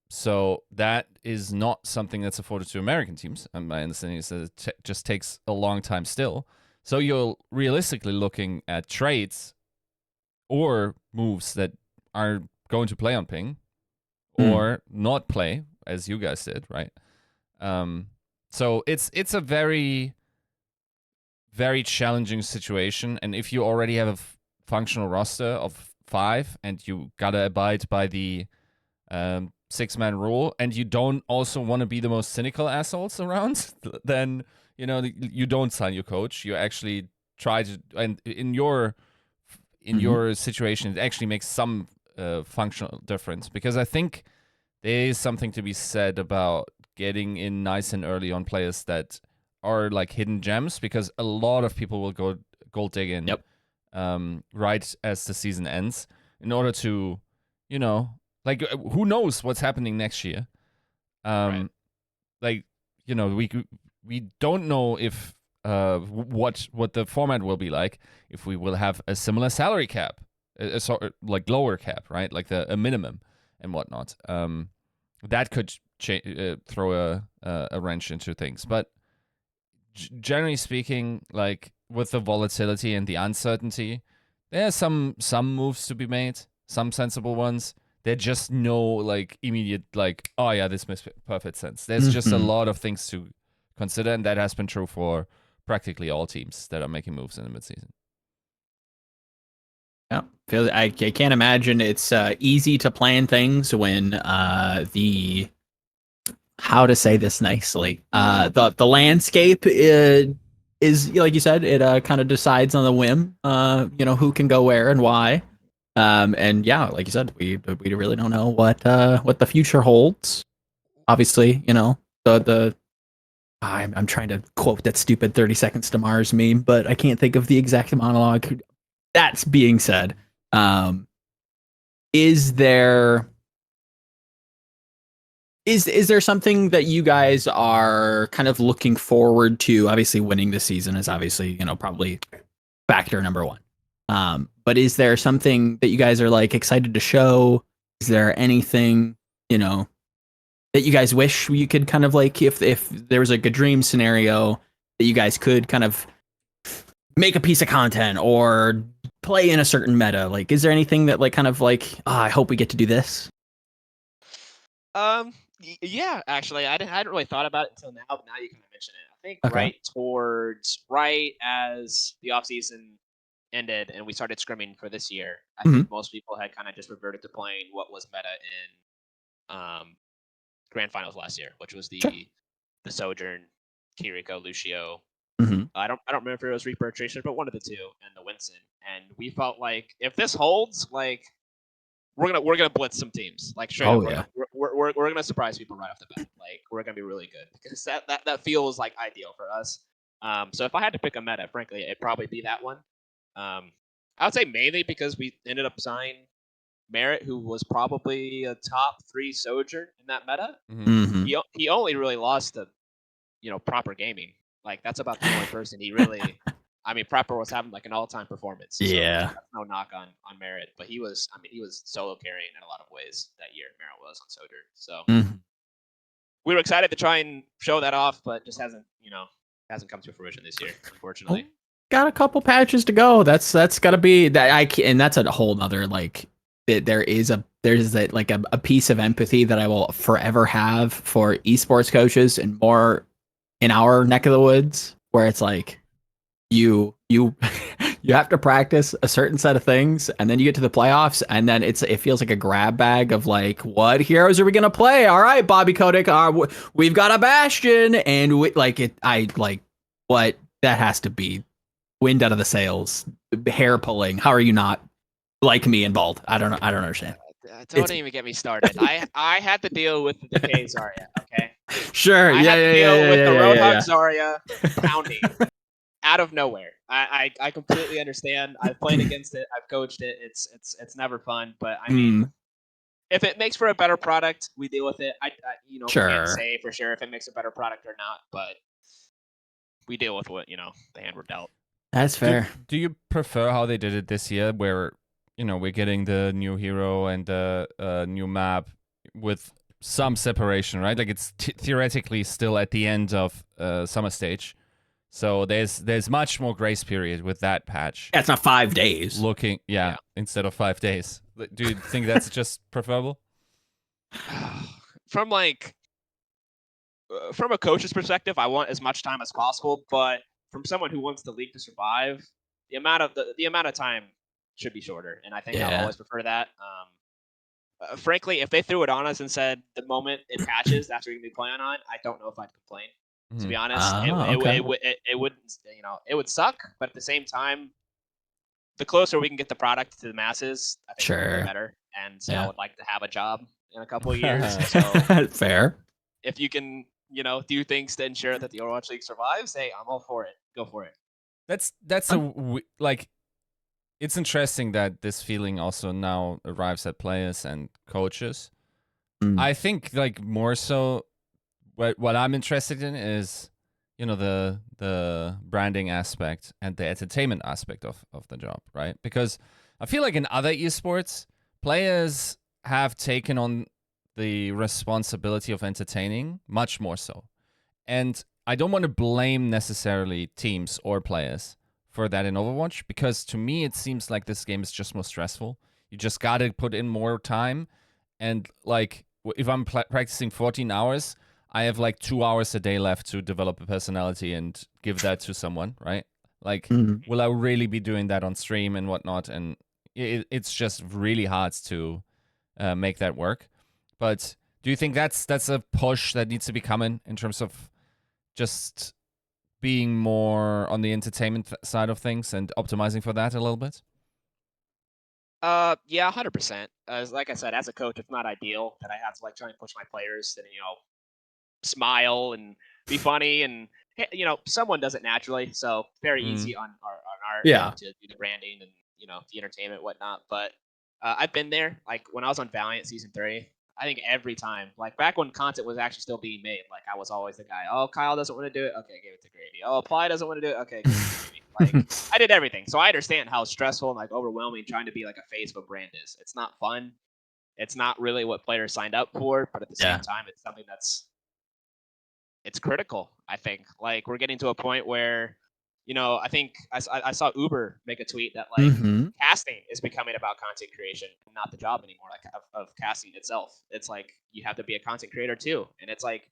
So that is not something that's afforded to American teams. And my understanding is that it just takes a long time still. So you're realistically looking at trades or moves that are going to play on ping or not play, as you guys did, right? So it's a very, very challenging situation. And if you already have a functional roster of 5 and you gotta abide by the 6-man rule, and you don't also want to be the most cynical assholes around, then you don't sign your coach. You actually try to, and in your situation, it actually makes some functional difference, because I think there is something to be said about getting in nice and early on players that are like hidden gems, because a lot of people will go gold digging right as the season ends in order to, like, who knows what's happening next year? Right. Like, we don't know if what the format will be like, if we will have a similar salary cap, like lower cap, right? Like a minimum and whatnot. That could throw a wrench into things. But generally speaking, like with the volatility and the uncertainty, there are some moves to be made, some sensible ones. There's just no like immediate like, oh yeah, this makes perfect sense. There's just a lot of things to consider, and that has been true for practically all teams that are making moves in the midseason. Yeah, I can't imagine it's easy to plan things when the, how to say this nicely, the landscape is like you said, it kind of decides on the whim, who can go where and why. And yeah, like you said, we really don't know what the future holds. Obviously, the I'm trying to quote that stupid 30 Seconds to Mars meme, but I can't think of the exact monologue. That's being said, is there something that you guys are kind of looking forward to? Obviously, winning this season is obviously, probably factor number one. But is there something that you guys are like excited to show? Is there anything, that you guys wish you could kind of like, if there was like a dream scenario that you guys could kind of make a piece of content or play in a certain meta? Like, is there anything that like kind of like, I hope we get to do this? Yeah, actually, I hadn't really thought about it until now, but now you kind of mention it. I think right as the offseason ended and we started scrimming for this year, I think most people had kind of just reverted to playing what was meta in grand finals last year, which was the Sojourn, Kiriko, Lucio. I don't remember if it was Reaper or Tracer, but one of the two, and the Winston. And we felt like if this holds, like we're gonna blitz some teams, like straight up. Yeah. We're gonna surprise people right off the bat. Like we're gonna be really good, because that feels like ideal for us. So if I had to pick a meta, frankly, it'd probably be that one. I would say mainly because we ended up signing Merritt, who was probably a top 3 Sojourn in that meta. He only really lost to, Proper Gaming. Like that's about the only person he really. I mean, Proper was having like an all-time performance. So that's no knock on Merritt, but he was solo carrying in a lot of ways that year. Merritt was on Sojourn, so we were excited to try and show that off, but just hasn't come to fruition this year, unfortunately. got a couple patches to go. That's gotta be that and that's a whole nother like there's that like a piece of empathy that I will forever have for esports coaches and more in our neck of the woods where it's like you you have to practice a certain set of things and then you get to the playoffs and then it feels like a grab bag of like what heroes are we gonna play? All right, Bobby Kotick, we've got a Bastion and what that has to be wind out of the sails, hair pulling. How are you not like me and bald? I don't know. I don't understand. Don't even get me started. I had to deal with the decay Zarya. Okay. Sure. I had to deal with the Roadhog Zarya pounding out of nowhere. I completely understand. I've played against it. I've coached it. It's never fun. But I mean, if it makes for a better product, we deal with it. I can't say for sure if it makes a better product or not, but we deal with what the hand we're dealt. That's fair. Do you prefer how they did it this year, where we're getting the new hero and the new map with some separation, right? Like it's theoretically still at the end of summer stage, so there's much more grace period with that patch. That's not 5 days. Yeah, instead of 5 days. Do you think that's just preferable? From a coach's perspective, I want as much time as possible, but from someone who wants the league to survive, the amount of time should be shorter, and I think I always prefer that. Frankly, if they threw it on us and said the moment it patches, that's what you're gonna be playing on, I don't know if I'd complain. To be honest, it would it would suck, but at the same time, the closer we can get the product to the masses, I think it'll be better. And so I would like to have a job in a couple of years. So fair. If you can, do things to ensure that the Overwatch League survives, hey, I'm all for it. Go for it. That's it's interesting that this feeling also now arrives at players and coaches. I think like more so what I'm interested in is the branding aspect and the entertainment aspect of the job, right? Because I feel like in other esports, players have taken on the responsibility of entertaining much more so. And I don't want to blame necessarily teams or players for that in Overwatch, because to me it seems like this game is just more stressful. You just got to put in more time, and like if I'm practicing 14 hours, I have like 2 hours a day left to develop a personality and give that to someone, right? Like, will I really be doing that on stream and whatnot? And it's just really hard to make that work. But do you think that's a push that needs to be coming in terms of just being more on the entertainment side of things and optimizing for that a little bit? Yeah, 100%. Like I said, as a coach, it's not ideal that I have to like try and push my players and smile and be funny, and someone does it naturally, so very easy on our to do the branding and the entertainment and whatnot. But I've been there, like when I was on Valiant season 3. I think every time, like back when content was actually still being made, like I was always the guy. Oh, Kyle doesn't want to do it. Okay, give it to Gravy. Oh, Apply doesn't want to do it. Okay, give it to Gravy. Like I did everything, so I understand how stressful and like overwhelming trying to be like a face of a brand is. It's not fun. It's not really what players signed up for, but at the same time, it's something it's critical. I think like we're getting to a point where I think I saw Uber make a tweet that like casting is becoming about content creation, not the job anymore, like of casting itself. It's like you have to be a content creator too, and it's like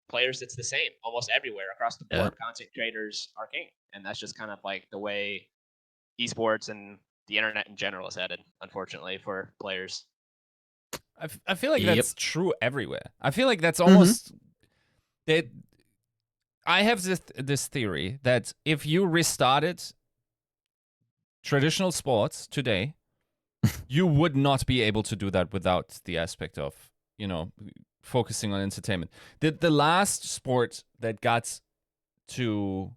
players, it's the same almost everywhere across the board. Content creators are king, and that's just kind of like the way esports and the internet in general is headed, unfortunately, for players. I feel like that's true everywhere. I feel like that's almost that. I have this theory that if you restarted traditional sports today, you would not be able to do that without the aspect of, focusing on entertainment. The last sport that got to,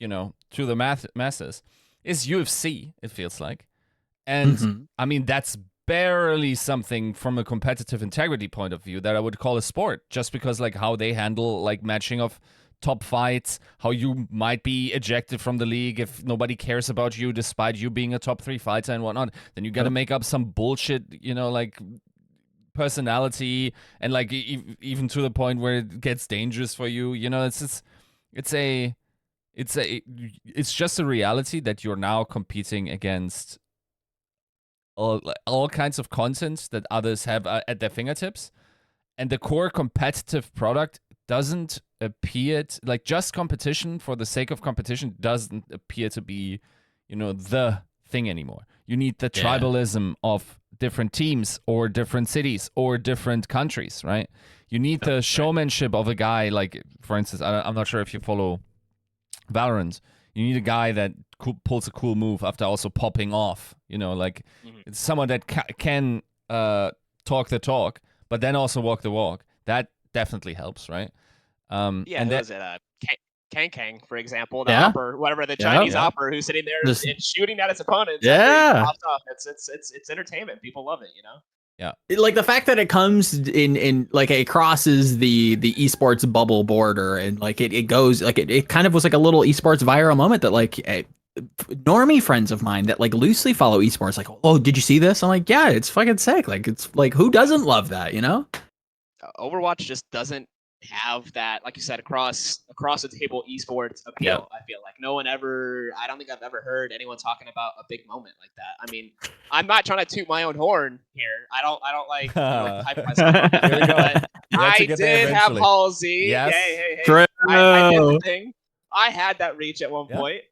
to the masses is UFC, it feels like. And I mean, that's barely something from a competitive integrity point of view that I would call a sport, just because like how they handle like matching of top fights, how you might be ejected from the league if nobody cares about you despite you being a top 3 fighter and whatnot. Then you got to make up some bullshit, like personality, and like even to the point where it gets dangerous for you. It's a it's just a reality that you're now competing against all kinds of content that others have at their fingertips, and the core competitive product doesn't appear like just competition for the sake of competition doesn't appear to be, the thing anymore. You need the tribalism of different teams or different cities or different countries, right? You need the showmanship of a guy, like, for instance, I'm not sure if you follow Valorant. You need a guy that pulls a cool move after also popping off, it's someone that can talk the talk, but then also walk the walk. That definitely helps, right? And that was it. Kang, for example, the Hopper, whatever, the Chinese Hopper who's sitting there and shooting at his opponents. Yeah, off. It's entertainment. People love it, Yeah, like the fact that it comes in like it crosses the esports bubble border, and like it goes like it kind of was like a little esports viral moment that like normie friends of mine that like loosely follow esports like, oh, did you see this? I'm like, yeah, it's fucking sick. Like it's like, who doesn't love that, Overwatch just doesn't have that, like you said, across the table esports appeal. I feel like I don't think I've ever heard anyone talking about a big moment like that. I mean, I'm not trying to toot my own horn here. I don't like hype myself. But I did have Halsey. Yes. Hey. I did the thing. I had that reach at one point.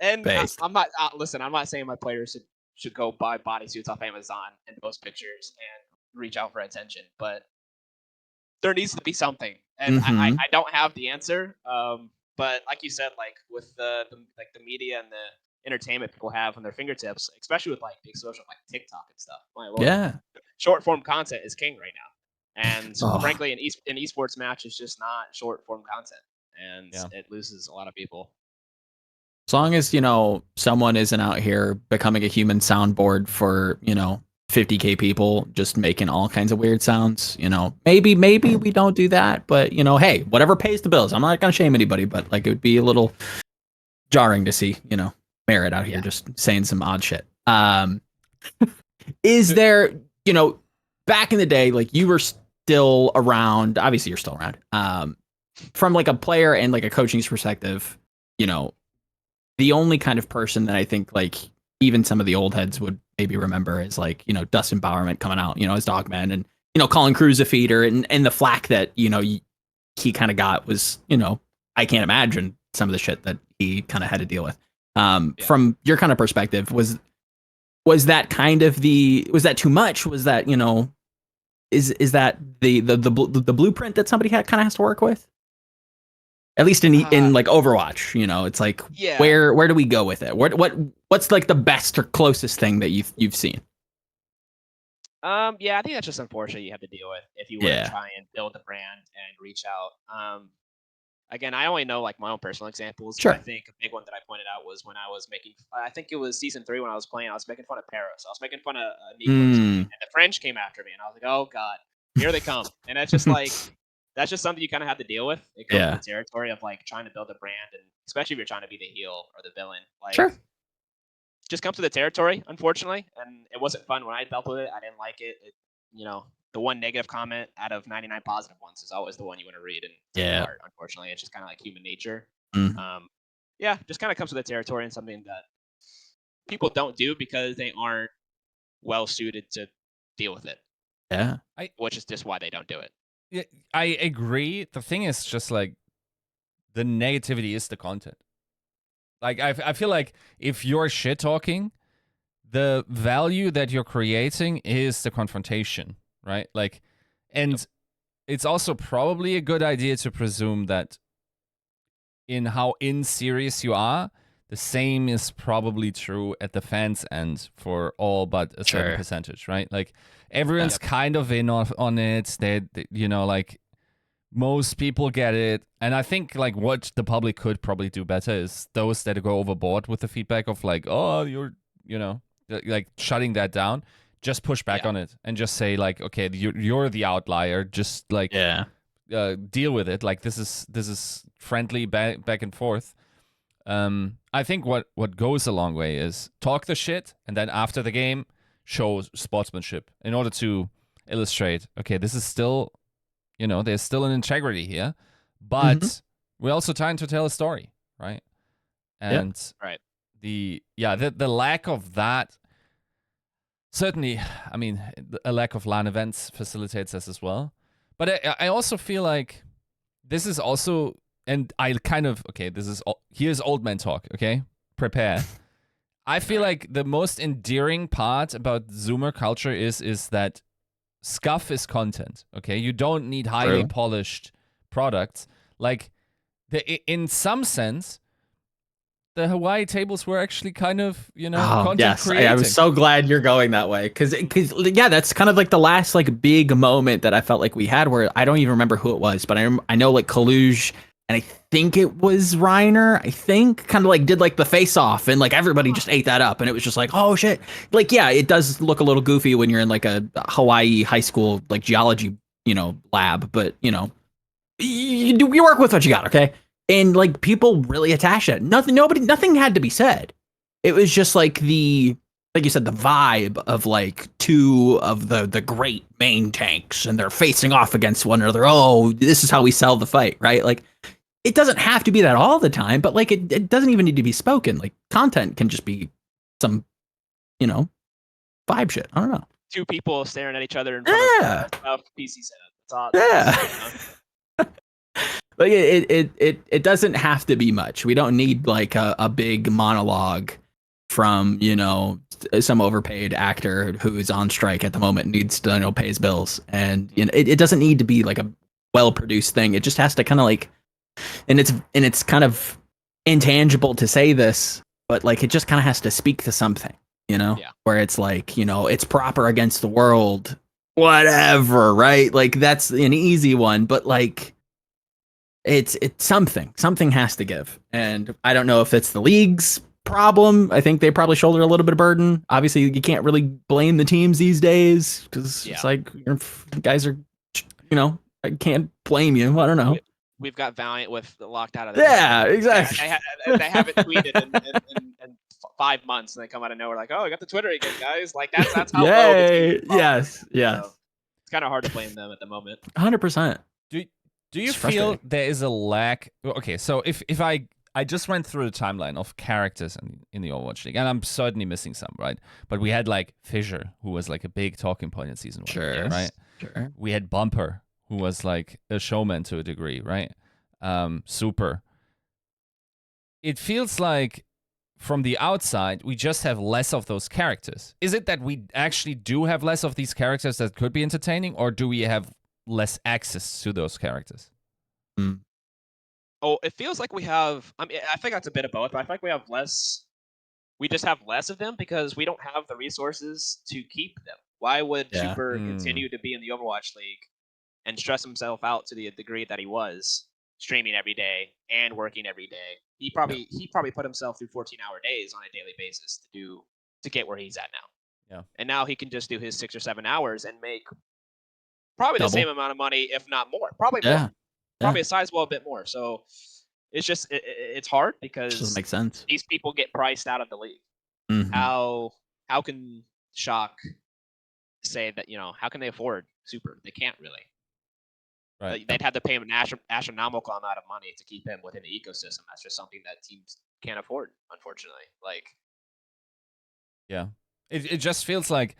And I'm not listen. I'm not saying my players should go buy bodysuits off Amazon and post pictures and reach out for attention, but there needs to be something, and I don't have the answer. But like you said, like with the media and the entertainment people have on their fingertips, especially with like big social like TikTok and stuff. My Lord. Short form content is king right now, and frankly, an esports match is just not short form content, and it loses a lot of people. As long as someone isn't out here becoming a human soundboard for 50K people just making all kinds of weird sounds, maybe we don't do that, but hey, whatever pays the bills. I'm not gonna shame anybody, but like it would be a little jarring to see Merritt out here just saying some odd shit. Is there back in the day, like you were still around, obviously you're still around, from like a player and like a coaching perspective, the only kind of person that I think like even some of the old heads would maybe remember is like, Dustin Bowerman coming out, as Dogman, and, calling Cruz a feeder, and the flack that, he kind of got was, I can't imagine some of the shit that he kind of had to deal with. From your kind of perspective, was that kind of was that too much? Was that, is that the blueprint that somebody kind of has to work with? At least in like Overwatch, it's like, where do we go with it? What's like the best or closest thing that you've seen? I think that's just unfortunate you have to deal with if you want to try and build a brand and reach out. Again, I only know like my own personal examples. Sure. I think a big one that I pointed out was when I was I think it was season 3 when I was playing, I was making fun of Paris. I was making fun of Nicholas, and the French came after me, and I was like, oh God, here they come. And that's just like, that's just something you kind of have to deal with. It comes to the territory of like trying to build a brand, and especially if you're trying to be the heel or the villain. Like, just comes to the territory, unfortunately. And it wasn't fun when I dealt with it. I didn't like it. The one negative comment out of 99 positive ones is always the one you want to read and take apart. Unfortunately, it's just kind of like human nature. Just kind of comes to the territory, and something that people don't do because they aren't well suited to deal with it. Yeah, which is just why they don't do it. Yeah, I agree. The thing is just like the negativity is the content. Like I feel like if you're shit talking, the value that you're creating is the confrontation, right? Like, and it's also probably a good idea to presume that in how serious you are, the same is probably true at the fans' end for all but a certain percentage, right? Like everyone's kind of in on it. They like most people get it. And I think like what the public could probably do better is those that go overboard with the feedback of like, oh, you're, like shutting that down, just push back on it and just say like, okay, you're the outlier. Just like, deal with it. Like this is friendly back and forth. I think what goes a long way is talk the shit, and then after the game, show sportsmanship in order to illustrate, okay, this is still, there's still an integrity here, but we're also trying to tell a story, right? And right. the lack of that, certainly, I mean, a lack of LAN events facilitates this as well. But I also feel like this is also, and I kind of, okay, here's old man talk, okay? Prepare. I feel like the most endearing part about Zoomer culture is that scuff is content, okay? You don't need highly polished products. Like, in some sense, the Hawaii tables were actually kind of, content creating. I was so glad you're going that way. Because that's kind of like the last like big moment that I felt like we had where I don't even remember who it was, but I know like Kaluj and I think it was Reiner, kind of like did like the face off and like everybody just ate that up and it was just like, oh shit. Like, yeah, it does look a little goofy when you're in like a Hawaii high school like geology, lab, but you work with what you got, okay? And like people really attached it. Nothing had to be said. It was just like like you said, the vibe of like two of the great main tanks and they're facing off against one another. Oh, this is how we sell the fight, right? Like it doesn't have to be that all the time, but like it doesn't even need to be spoken. Like content can just be some, vibe shit. I don't know. Two people staring at each other in front of PC setup. That's all. Like it doesn't have to be much. We don't need like a big monologue from some overpaid actor who's on strike at the moment and needs to pay his bills. And it doesn't need to be like a well produced thing. It just has to kind of like, and it's kind of intangible to say this, but like it just kind of has to speak to something, where it's like it's proper against the world, whatever, right? Like that's an easy one, but like. It's something has to give. And I don't know if it's the league's problem. I think they probably shoulder a little bit of burden. Obviously, you can't really blame the teams these days because it's like your guys are, I can't blame you. I don't know. We've got Valiant with locked out of the game. Exactly. They haven't tweeted in 5 months and they come out of nowhere like, oh, I got the Twitter again, guys. Like that's how low this game is. Yes. So it's kind of hard to blame them at the moment. 100%. Do you feel there is a lack? Okay, so if I just went through the timeline of characters in the Overwatch League, and I'm certainly missing some, right? But we had like Fissure, who was like a big talking point in season 1, right? Sure. We had Bumper, who was like a showman to a degree, right? Super. It feels like from the outside, we just have less of those characters. Is it that we actually do have less of these characters that could be entertaining, or do we have less access to those characters? Oh, it feels like we have. I mean, I think that's a bit of both. But I think we have less. We just have less of them because we don't have the resources to keep them. Why would Super continue to be in the Overwatch League and stress himself out to the degree that he was, streaming every day and working every day? He probably put himself through 14-hour days on a daily basis to get where he's at now. Yeah. And now he can just do his 6 or 7 hours and make probably the same amount of money, if not more. Probably more. Probably a sizable bit more. So it's just it's hard because it doesn't make sense. These people get priced out of the league. Mm-hmm. How can Shock say that how can they afford Super? They can't really. Right. They'd have to pay him an astronomical amount of money to keep him within the ecosystem. That's just something that teams can't afford, unfortunately. It just feels like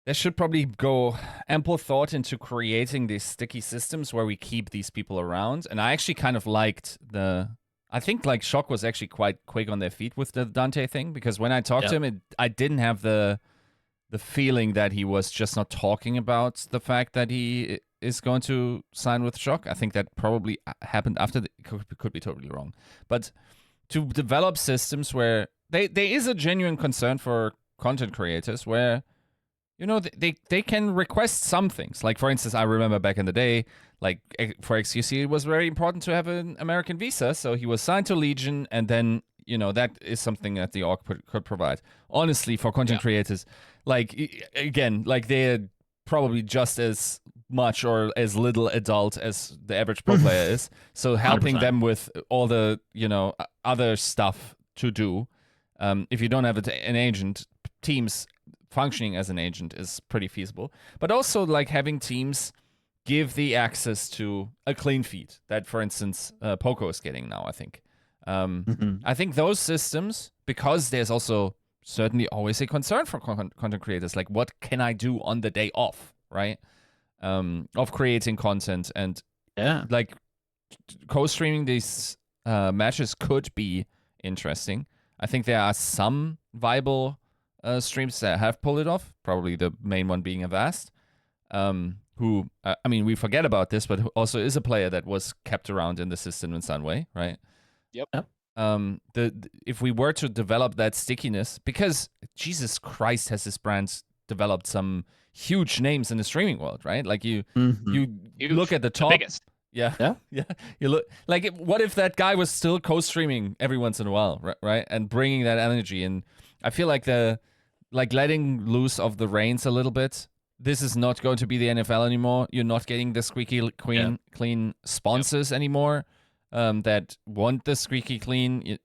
there should probably go ample thought into creating these sticky systems where we keep these people around. And I actually kind of liked I think like Shock was actually quite quick on their feet with the danteh thing, because when I talked to him, I didn't have the feeling that he was just not talking about the fact that he is going to sign with Shock. I think that probably happened after. Could be totally wrong. But to develop systems where there is a genuine concern for content creators where they can request some things. Like, for instance, I remember back in the day, like, for XQC, it was very important to have an American visa, so he was signed to Legion, and then, that is something that the org could provide. Honestly, for content creators, like, again, like, they're probably just as much or as little adult as the average pro player is, so helping 100%. Them with all the, other stuff to do, if you don't have an agent, teams functioning as an agent is pretty feasible. But also like having teams give the access to a clean feed that, for instance, Poco is getting now, I think. I think those systems, because there's also certainly always a concern for content creators, like what can I do on the day off, right? Of creating content, and like co-streaming these matches could be interesting. I think there are some viable streams that have pulled it off, probably the main one being Avast, who, I mean, we forget about this, but who also is a player that was kept around in the system in some way, right? Yep. If we were to develop that stickiness, because Jesus Christ, has this brand developed some huge names in the streaming world, right? Like you look at the top, the biggest. Yeah. You look like, what if that guy was still co-streaming every once in a while, right? And bringing that energy. And I feel like letting loose of the reins a little bit. This is not going to be the NFL anymore. You're not getting the squeaky clean sponsors anymore. That want the squeaky clean,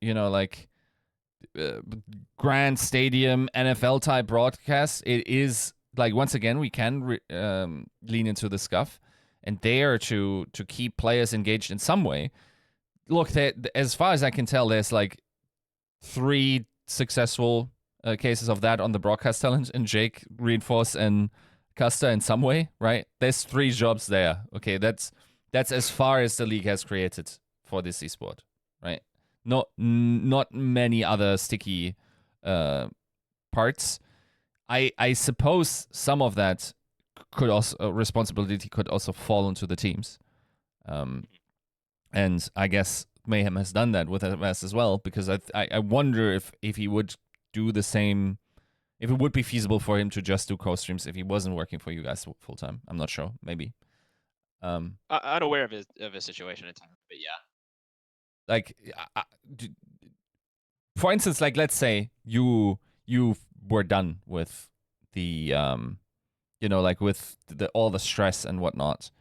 grand stadium NFL type broadcast. It is like, once again, we can lean into the scuff and dare to keep players engaged in some way. Look, as far as I can tell, there's like 3 successful cases of that on the broadcast talent, and Jake, Reinforce, and Custer in some way, right? There's 3 jobs there. Okay, that's as far as the league has created for this esport, right? Not many other sticky parts. I suppose some of that could also responsibility could also fall onto the teams, and I guess Mayhem has done that with MS as well, because I wonder if he would do the same, if it would be feasible for him to just do co-streams if he wasn't working for you guys full time. I'm not sure, maybe. I'm unaware of his situation at the time, but yeah. Like, for instance, like, let's say you were done with the like with all the stress and whatnot,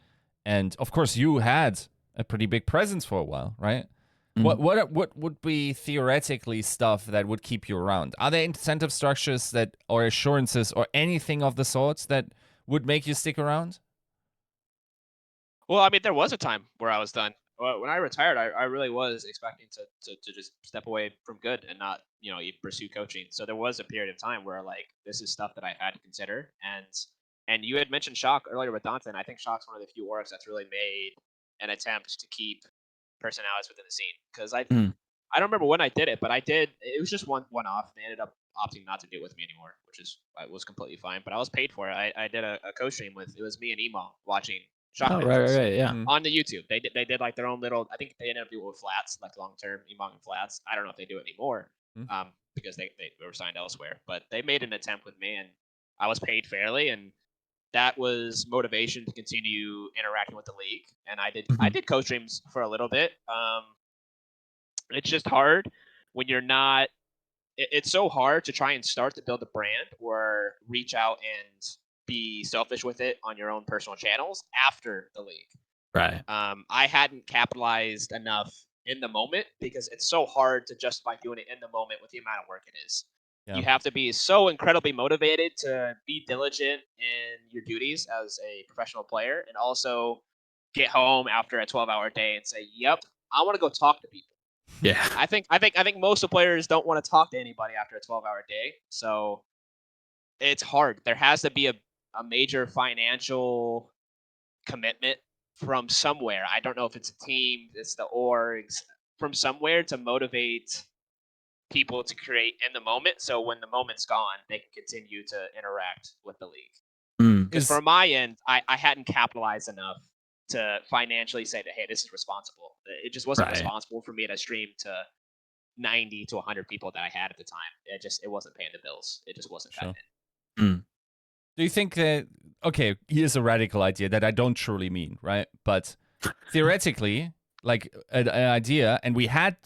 and of course you had a pretty big presence for a while, right? What would be theoretically stuff that would keep you around? Are there incentive structures that, or assurances, or anything of the sorts that would make you stick around? Well, I mean, there was a time where I was done. When I retired, I really was expecting to just step away from good and not, even pursue coaching. So there was a period of time where, like, this is stuff that I had to consider. And you had mentioned Shock earlier with Danteh, and I think Shock's one of the few orgs that's really made an attempt to keep personalities within the scene. Because I don't remember when I did it, but I did. It was just one-off. They ended up opting not to do it with me anymore, which was completely fine. But I was paid for it. I did a co-stream with, it was me and Emo watching Shock right, yeah. on the YouTube. They did like their own little, I think they ended up doing it with flats, like long-term Emong and flats. I don't know if they do it anymore, because they were signed elsewhere. But they made an attempt with me, and I was paid fairly, and that was motivation to continue interacting with the league. And I did co-streams for a little bit. It's just hard when you're not. It's so hard to try and start to build a brand or reach out and be selfish with it on your own personal channels after the league. Right. I hadn't capitalized enough in the moment, because it's so hard to justify doing it in the moment with the amount of work it is. Yeah. You have to be so incredibly motivated to be diligent in your duties as a professional player, and also get home after a 12-hour day and say, "Yep, I want to go talk to people." Yeah. I think most of the players don't want to talk to anybody after a 12-hour day. So it's hard. There has to be a major financial commitment from somewhere. I don't know if it's a team, it's the orgs, from somewhere to motivate people to create in the moment. So when the moment's gone, they can continue to interact with the league. Because from my end, I hadn't capitalized enough to financially say that, hey, this is responsible. It just wasn't responsible for me to stream to 90 to 100 people that I had at the time. It wasn't paying the bills. It just wasn't that in. Do you think that, okay, here's a radical idea that I don't truly mean, right? But theoretically, like an idea, and we had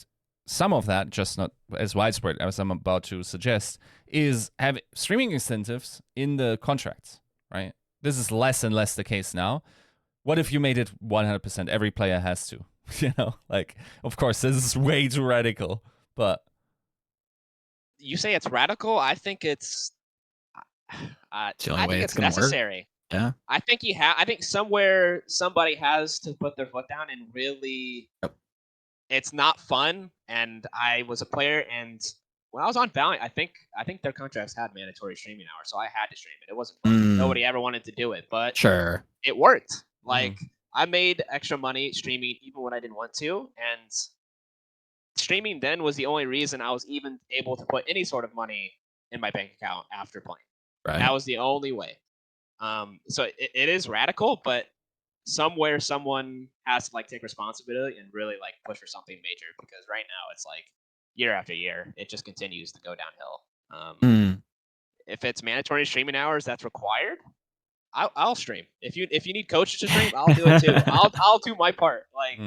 some of that, just not as widespread as I'm about to suggest, is have streaming incentives in the contracts, right? This is less and less the case now. What if you made it 100%? Every player has to, like, of course, this is way too radical, but. You say it's radical? I think it's. I think it's necessary. Work. Yeah. I think somewhere somebody has to put their foot down and really it's not fun. And I was a player, and when I was on Valiant, I think their contracts had mandatory streaming hours, so I had to stream it. It wasn't fun. Nobody ever wanted to do it, but sure, it worked. Like I made extra money streaming even when I didn't want to, and streaming then was the only reason I was even able to put any sort of money in my bank account after playing. right? That was the only way. So it is radical, but somewhere someone has to like take responsibility and really like push for something major, because right now it's like year after year it just continues to go downhill. If it's mandatory streaming hours that's required, I'll stream. If you need coaches to stream, I'll do it too. I'll do my part. Like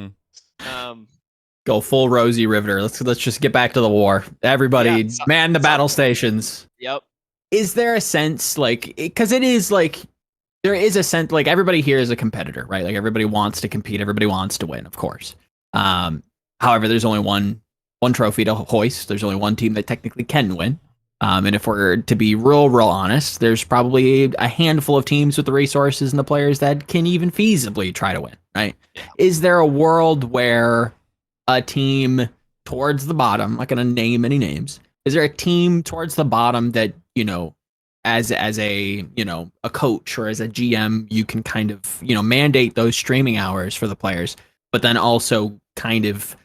go full Rosie Riveter. Let's just get back to the war. Everybody man the battle stations. Yep. Is there a sense like, because it is like, there is a sense like everybody here is a competitor, right? Like everybody wants to compete, everybody wants to win, of course. However, there's only one trophy to hoist. There's only one team that technically can win. And if we're to be real honest, there's probably a handful of teams with the resources and the players that can even feasibly try to win, right? Yeah. Is there a world where a team towards the bottom, I'm not going to name any names, is there a team towards the bottom that, you know, as a, you know, a coach or as a GM, you can kind of, you know, mandate those streaming hours for the players, but then also kind of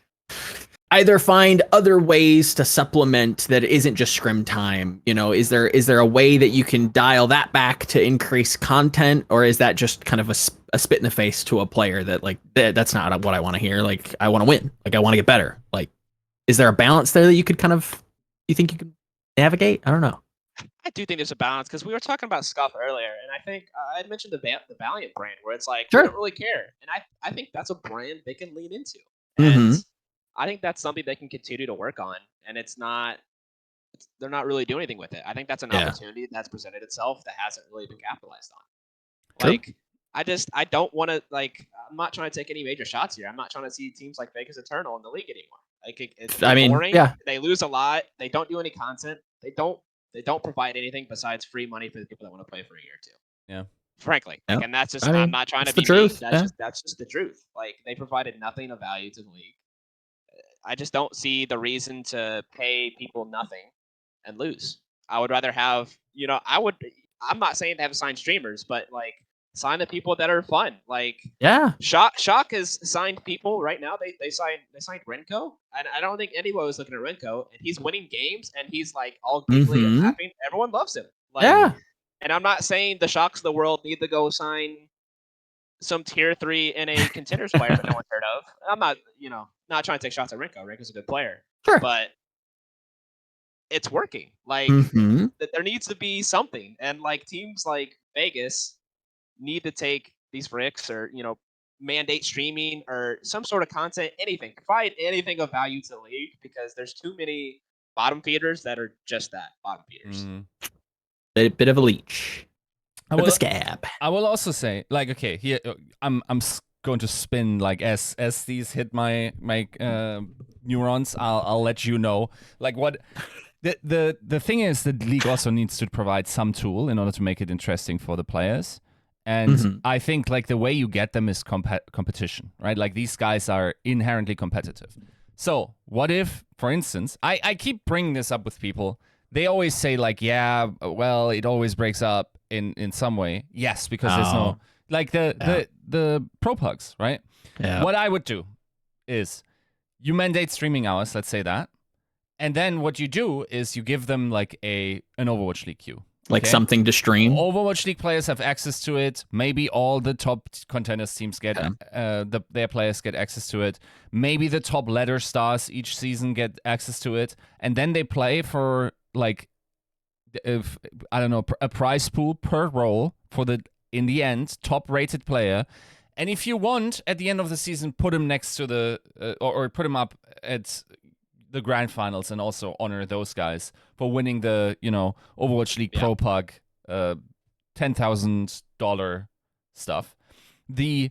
either find other ways to supplement that isn't just scrim time? You know, is there a way that you can dial that back to increase content, or is that just kind of a spit in the face to a player that like, that's not what I want to hear. Like, I want to win. Like, I want to get better. Like, is there a balance there that you could kind of, you think you could navigate? I don't know. I do think there's a balance, because we were talking about Scuff earlier, and I think I mentioned the Valiant brand, where it's like, sure, they don't really care. And I think that's a brand they can lean into. And I think that's something they can continue to work on, and they're not really doing anything with it. I think that's an opportunity that's presented itself that hasn't really been capitalized on. True. Like, I don't want to, like, I'm not trying to take any major shots here. I'm not trying to see teams like Vegas Eternal in the league anymore. Like, it's boring. Yeah. They lose a lot. They don't do any content. They don't provide anything besides free money for the people that want to play for a year or two. Yeah. Frankly. Yeah. Like, and that's just, I'm not trying to be the truth. Mean. That's just the truth. Like, they provided nothing of value to the league. I just don't see the reason to pay people nothing and lose. I would rather have, you know, I'm not saying to have signed streamers, but like, sign the people that are fun. Like, yeah, Shock has signed people right now. They signed Renko, and I don't think anyone was looking at Renko, and he's winning games, and he's like all giggly and laughing. Everyone loves him. Like, yeah. And I'm not saying the Shocks of the world need to go sign some tier 3 NA contenders player that no one's heard of. I'm not, you know, not trying to take shots at Renko. Renko's a good player. Sure. But it's working. Like, there needs to be something. And like, teams like Vegas need to take these risks, or, you know, mandate streaming or some sort of content, anything. Provide anything of value to the league, because there's too many bottom feeders that are just that, bottom feeders. Bit of a leech. With the scab. I will also say, like, okay, here I'm going to spin, like, as these hit my neurons, I'll let you know, like, what the thing is, the league also needs to provide some tool in order to make it interesting for the players. And I think, like, the way you get them is competition, right? Like, these guys are inherently competitive. So what if, for instance, I keep bringing this up with people. They always say, like, yeah, well, it always breaks up in some way. Yes, because there's no, like, the pro-pugs, right? Yeah. What I would do is you mandate streaming hours, let's say that. And then what you do is you give them, like, an Overwatch League queue. Like, something to stream. Overwatch League players have access to it. Maybe all the top contenders teams get their players get access to it. Maybe the top ladder stars each season get access to it, and then they play for, like, if I don't know, a prize pool per role for the, in the end, top rated player. And if you want, at the end of the season, put him next to the or put him up at the grand finals, and also honor those guys for winning the, you know, Overwatch League pro-pug $10,000 stuff. The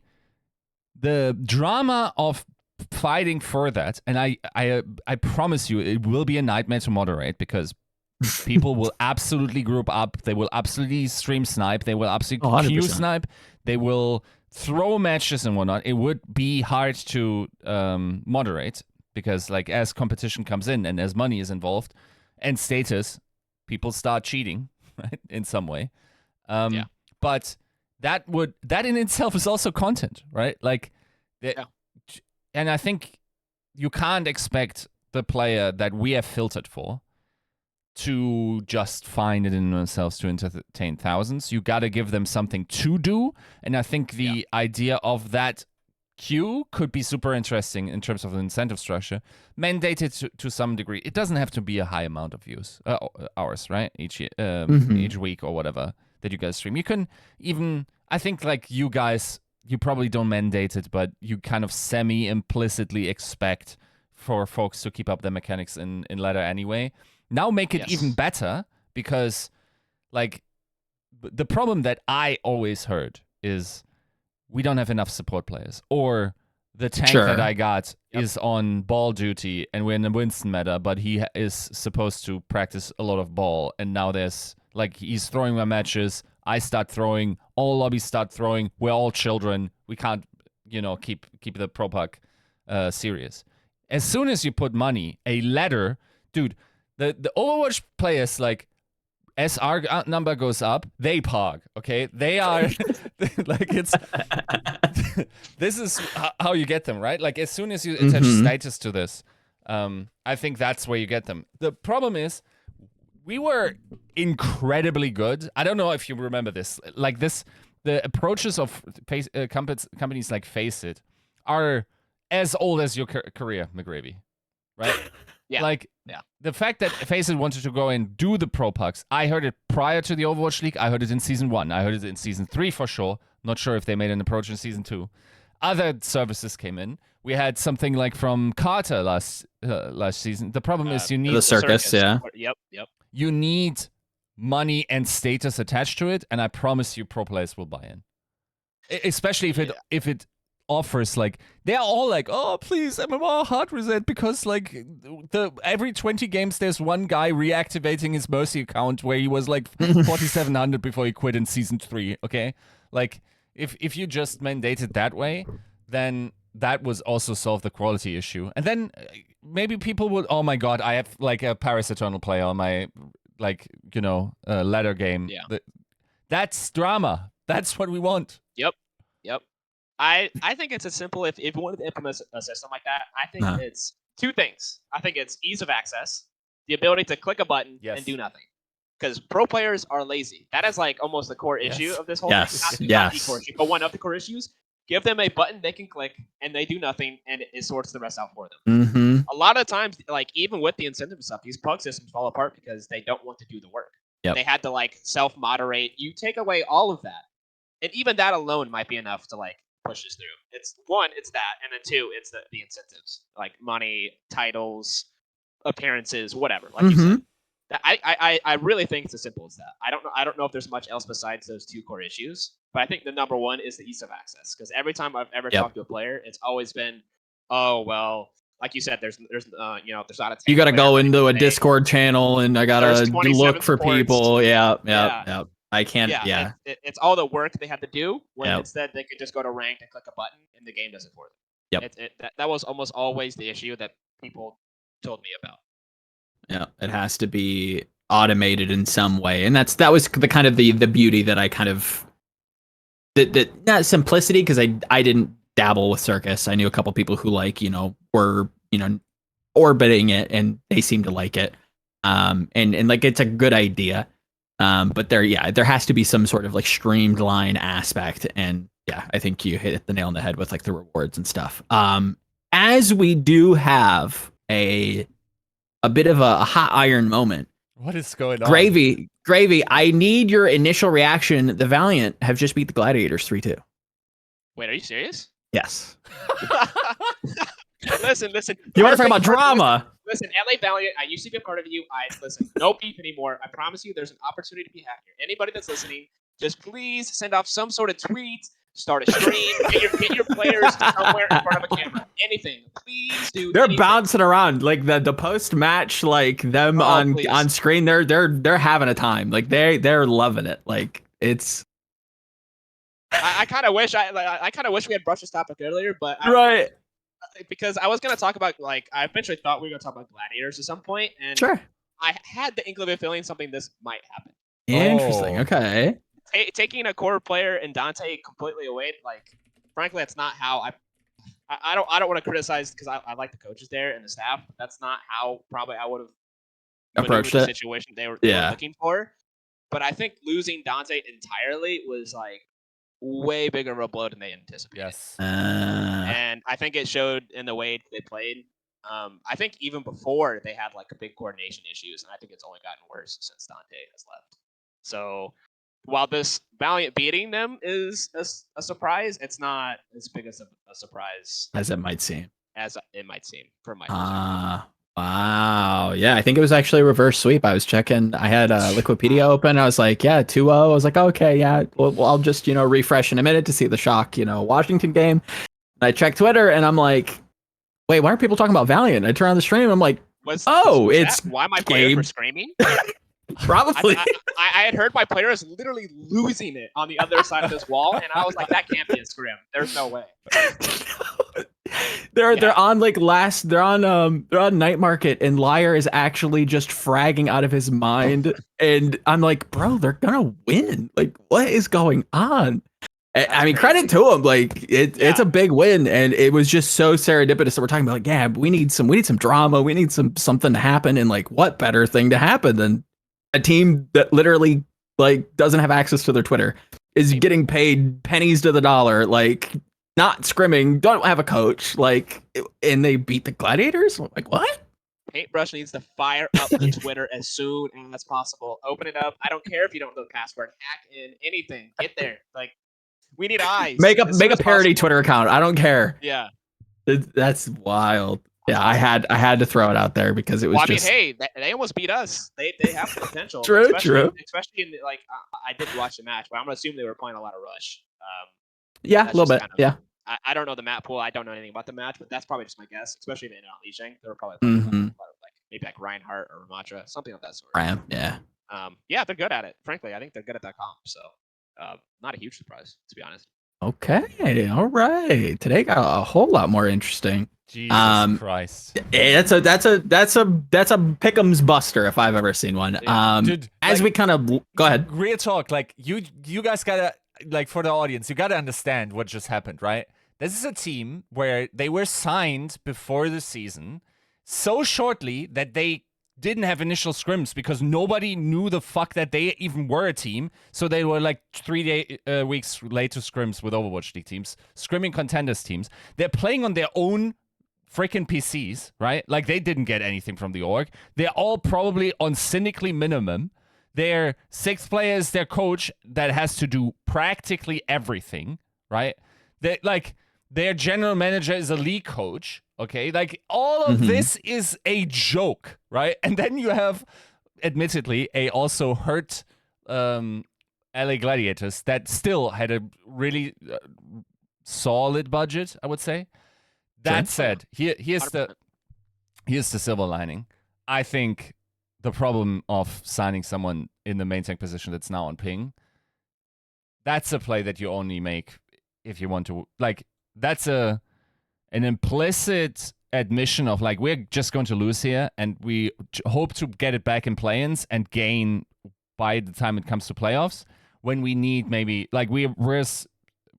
drama of fighting for that, and I promise you, it will be a nightmare to moderate, because people will absolutely group up. They will absolutely stream snipe. They will absolutely queue snipe. They will throw matches and whatnot. It would be hard to moderate. because like as competition comes in and as money is involved and status, people start cheating, right, in some way. But that in itself is also content, right? Like, and I think you can't expect the player that we have filtered for to just find it in themselves to entertain thousands. You got to give them something to do, and I think the idea of that queue could be super interesting in terms of the incentive structure, mandated to some degree. It doesn't have to be a high amount of views, hours, right? Each week or whatever that you guys stream. You can even, I think, like you guys, you probably don't mandate it, but you kind of semi-implicitly expect for folks to keep up their mechanics in ladder anyway. Now make it even better, because like the problem that I always heard is we don't have enough support players, or the tank that I got is on ball duty and we're in the Winston meta, but he is supposed to practice a lot of ball, and now there's like he's throwing my matches, I start throwing, all lobbies start throwing, we're all children, we can't keep the pro-pug serious. As soon as you put money, a ladder, dude, the Overwatch players, like, as our number goes up, they pog, okay? They are, like, it's, this is how you get them, right? Like, as soon as you attach status to this, I think that's where you get them. The problem is, we were incredibly good. I don't know if you remember this. Like, the approaches of companies like FACEIT are as old as your career, McGravy, right? The fact that FACEIT wanted to go and do the pro-pugs, I heard it prior to the Overwatch League. I heard it in Season 1. I heard it in Season 3 for sure. Not sure if they made an approach in Season 2. Other services came in. We had something like from Carter last season. The problem is you need... The circus, yeah. Yep. You need money and status attached to it, and I promise you pro players will buy in. Especially if it offers, like, they're all like, oh please MMR hard reset, because like every 20 games there's one guy reactivating his Mercy account where he was like 4700 before he quit in Season 3. Okay, like if you just mandate it that way, then that would also solve the quality issue. And then maybe people would, oh my god, I have like a Paris Eternal player on my ladder game. That's drama. That's what we want. Yep. I think it's as simple, if you wanted to implement a system like that, I think it's two things. I think it's ease of access, the ability to click a button and do nothing. Because pro players are lazy. That is like almost the core issue of this whole thing. Not the core issue, but one of the core issues. Give them a button they can click, and they do nothing, and it sorts the rest out for them. A lot of times, like even with the incentive stuff, these pug systems fall apart because they don't want to do the work. They had to like self-moderate. You take away all of that, and even that alone might be enough to like push us through. It's one, it's that, and then two, it's the incentives, like money, titles, appearances, whatever. Like you said, I really think it's as simple as that. I don't know if there's much else besides those two core issues, but I think the number one is the ease of access. Because every time I've ever talked to a player, it's always been, oh well, like you said, there's not a. You got to go into a Discord channel, and I gotta look for people. Yeah. I can't. Yeah. It's all the work they have to do. When instead they could just go to ranked and click a button, and the game does it for them. That was almost always the issue that people told me about. Yeah, it has to be automated in some way, and that was the kind of the beauty that I kind of that not simplicity, because I didn't dabble with circus. I knew a couple people who were orbiting it, and they seemed to like it, and like it's a good idea, but there has to be some sort of like streamlined aspect, and I think you hit the nail on the head with like the rewards and stuff. As we do have a bit of a hot iron moment. What is going on? Gravy, I need your initial reaction. The Valiant have just beat the Gladiators 3-2. Wait, are you serious? Yes. Listen. You want to talk about drama? Listen, LA Valiant, I used to be a part of you. Listen, no beef anymore. I promise you there's an opportunity to be happier. Anybody that's listening, just please send off some sort of tweet, start a stream, get your players somewhere in front of a camera. Anything. Please do. They're bouncing around. Like the post match, like them on screen, they're having a time. Like they're loving it. Like it's I kind of wish we had brushed this topic earlier, but right. because I was gonna talk about like I eventually thought we were gonna talk about Gladiators at some point, and Sure. I had the inkling feeling something this might happen. Interesting. Oh. Okay. Taking a core player and danteh completely away, like frankly, that's not how I don't want to criticize because I like the coaches there and the staff. But that's not how probably I would have Approached the it. situation they were Yeah. looking for. But I think losing danteh entirely was like way bigger of a blow than they anticipated. Yes. And I think it showed in the way they played. I think even before they had like big coordination issues, and I think it's only gotten worse since danteh has left. So while this Valiant beating them is a surprise, it's not as big as a surprise As it might seem. as it might seem from my perspective. Wow. Yeah, I think it was actually a reverse sweep. I was checking. I had Liquipedia open. I was like, yeah, 2-0. I was like, okay, yeah. Well, I'll just, refresh in a minute to see the shock, Washington game. And I checked Twitter and I'm like, wait, why aren't people talking about Valiant? I turn on the stream. I'm like, it's why my players were screaming? Probably. I had heard my players literally losing it on the other side of this wall, and I was like, that can't be a scrim. There's no way. They're on they're on Night Market, and Liar is actually just fragging out of his mind, and I'm like, bro, they're gonna win. Like, what is going on? I mean, credit to them. Like, it's a big win, and it was just so serendipitous that we're talking about. Like, yeah, we need some drama. We need something to happen, and like, what better thing to happen than a team that literally doesn't have access to their Twitter is getting paid pennies to the dollar, like not scrimming, don't have a coach, and they beat the Gladiators. Like, what? Paintbrush needs to fire up the Twitter as soon as possible. Open it up. I don't care if you don't know the password. Hack in anything. Get there. Like, we need eyes. Make a parody Twitter account. I don't care. Yeah, that's wild. Yeah, I had to throw it out there because it was just. I mean, hey, they almost beat us. They have the potential. True. Especially in I didn't watch the match, but I'm gonna assume they were playing a lot of rush. Yeah, a little bit. Yeah. I don't know the map pool. I don't know anything about the match, but that's probably just my guess. Especially if they not leashing, they were probably playing a lot of, maybe like Reinhardt or Ramatra, something of that sort. Ram, yeah. Yeah, they're good at it. Frankly, I think they're good at that comp. So, not a huge surprise, to be honest. Okay, all right. Today got a whole lot more interesting. Jesus Christ! That's a pick'em's buster if I've ever seen one. Yeah. Dude, as we kind of go ahead. Real talk, like you guys gotta for the audience, you gotta understand what just happened, right? This is a team where they were signed before the season so shortly that they didn't have initial scrims because nobody knew the fuck that they even were a team. So they were like 3 weeks late to scrims with Overwatch League teams, scrimming contenders teams. They're playing on their own freaking PCs, right? Like they didn't get anything from the org. They're all probably on cynically minimum. They're 6 players, their coach that has to do practically everything, right? Their general manager is a league coach, okay? Like, all of this is a joke, right? And then you have, admittedly, a also hurt LA Gladiators that still had a really solid budget, I would say. That said, here's the silver lining. I think the problem of signing someone in the main tank position that's now on ping, that's a play that you only make if you want to, like, that's an implicit admission of like, we're just going to lose here and we hope to get it back in play-ins and gain by the time it comes to playoffs when we need maybe, like, we're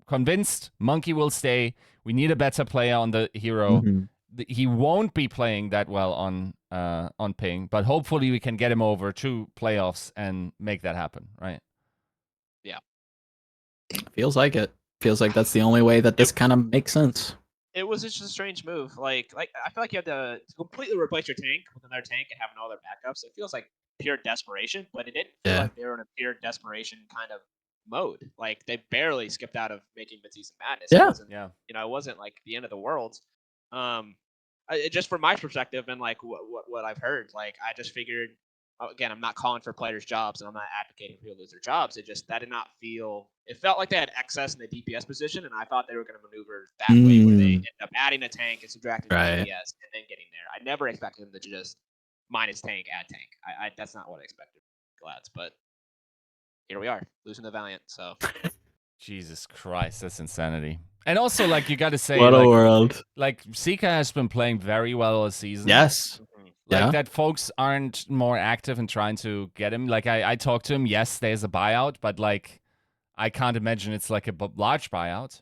convinced Monkey will stay. We need a better player on the hero. He won't be playing that well on ping, but hopefully we can get him over to playoffs and make that happen, right? Yeah. Feels like it. Feels like that's the only way that this kind of makes sense. It was just a strange move. Like I feel like you have to completely replace your tank with another tank and have no other backups. It feels like pure desperation, but it didn't feel like they were in a pure desperation kind of mode. Like they barely skipped out of making mid-season madness. Yeah. It wasn't like the end of the world. Just from my perspective and like what I've heard, like I just figured, again, I'm not calling for players' jobs and I'm not advocating for people to lose their jobs. That did not feel. It felt like they had excess in the DPS position, and I thought they were going to maneuver that way, where they end up adding a tank and subtracting DPS and then getting there. I never expected them to just minus tank, add tank. That's not what I expected, Glads. But here we are, losing the Valiant. So Jesus Christ, that's insanity. And also, like, you got to say, What a like, world. like Zika has been playing very well all season. Yes. Like Yeah. that folks aren't more active in trying to get him. Like I talked to him. Yes, there's a buyout, but like I can't imagine it's like a large buyout.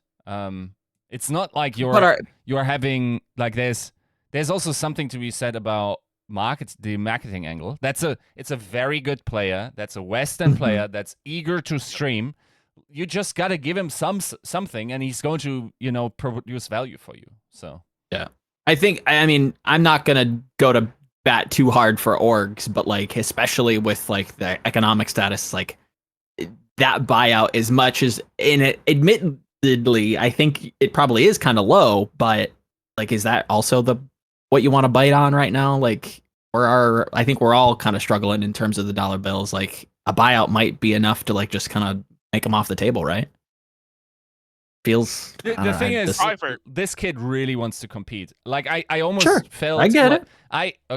It's not like you're having like there's also something to be said about the marketing angle. It's a very good player. That's a Western player that's eager to stream. You just got to give him something, and he's going to produce value for you. So yeah, I mean I'm not gonna go to bat too hard for orgs, but like especially with like the economic status, like that buyout, as much as in it, admittedly, I think it probably is kind of low, but like, is that also what you want to bite on right now? Like, I think we're all kind of struggling in terms of the dollar bills. Like, a buyout might be enough to like just kind of make them off the table, right? Feels the thing is, this kid really wants to compete. Like I almost felt I get it.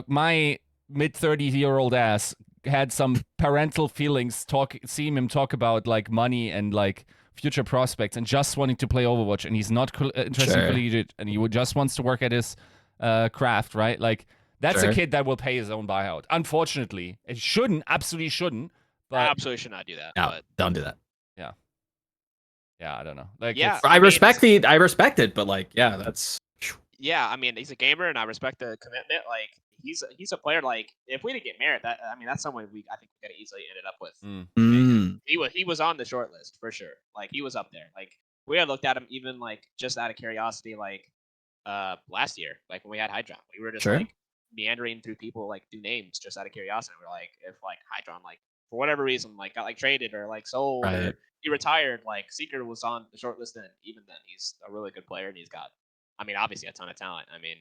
My mid-30-year-old ass had some parental feelings seeing him talk about like money and like future prospects and just wanting to play Overwatch, and he's not interested in collegiate, and he just wants to work at his craft, right? Like that's a kid that will pay his own buyout. Unfortunately, it absolutely shouldn't. But absolutely should not do that. No, but don't do that. Yeah, I don't know. Like, yeah, I respect it, but like, yeah, that's. Yeah, I mean, he's a gamer, and I respect the commitment. Like, he's a player. Like, if we didn't get married, that's someone I think we could have easily ended up with. He was on the short list for sure. Like, he was up there. Like, we had looked at him even like just out of curiosity, like last year, like when we had Hydron, we were just like meandering through people, like do names just out of curiosity. We're like, if like Hydron, like for whatever reason, like got like traded or like sold or he retired, like Seeker was on the short list, and even then, he's a really good player, and he's got, I mean, obviously a ton of talent. I mean,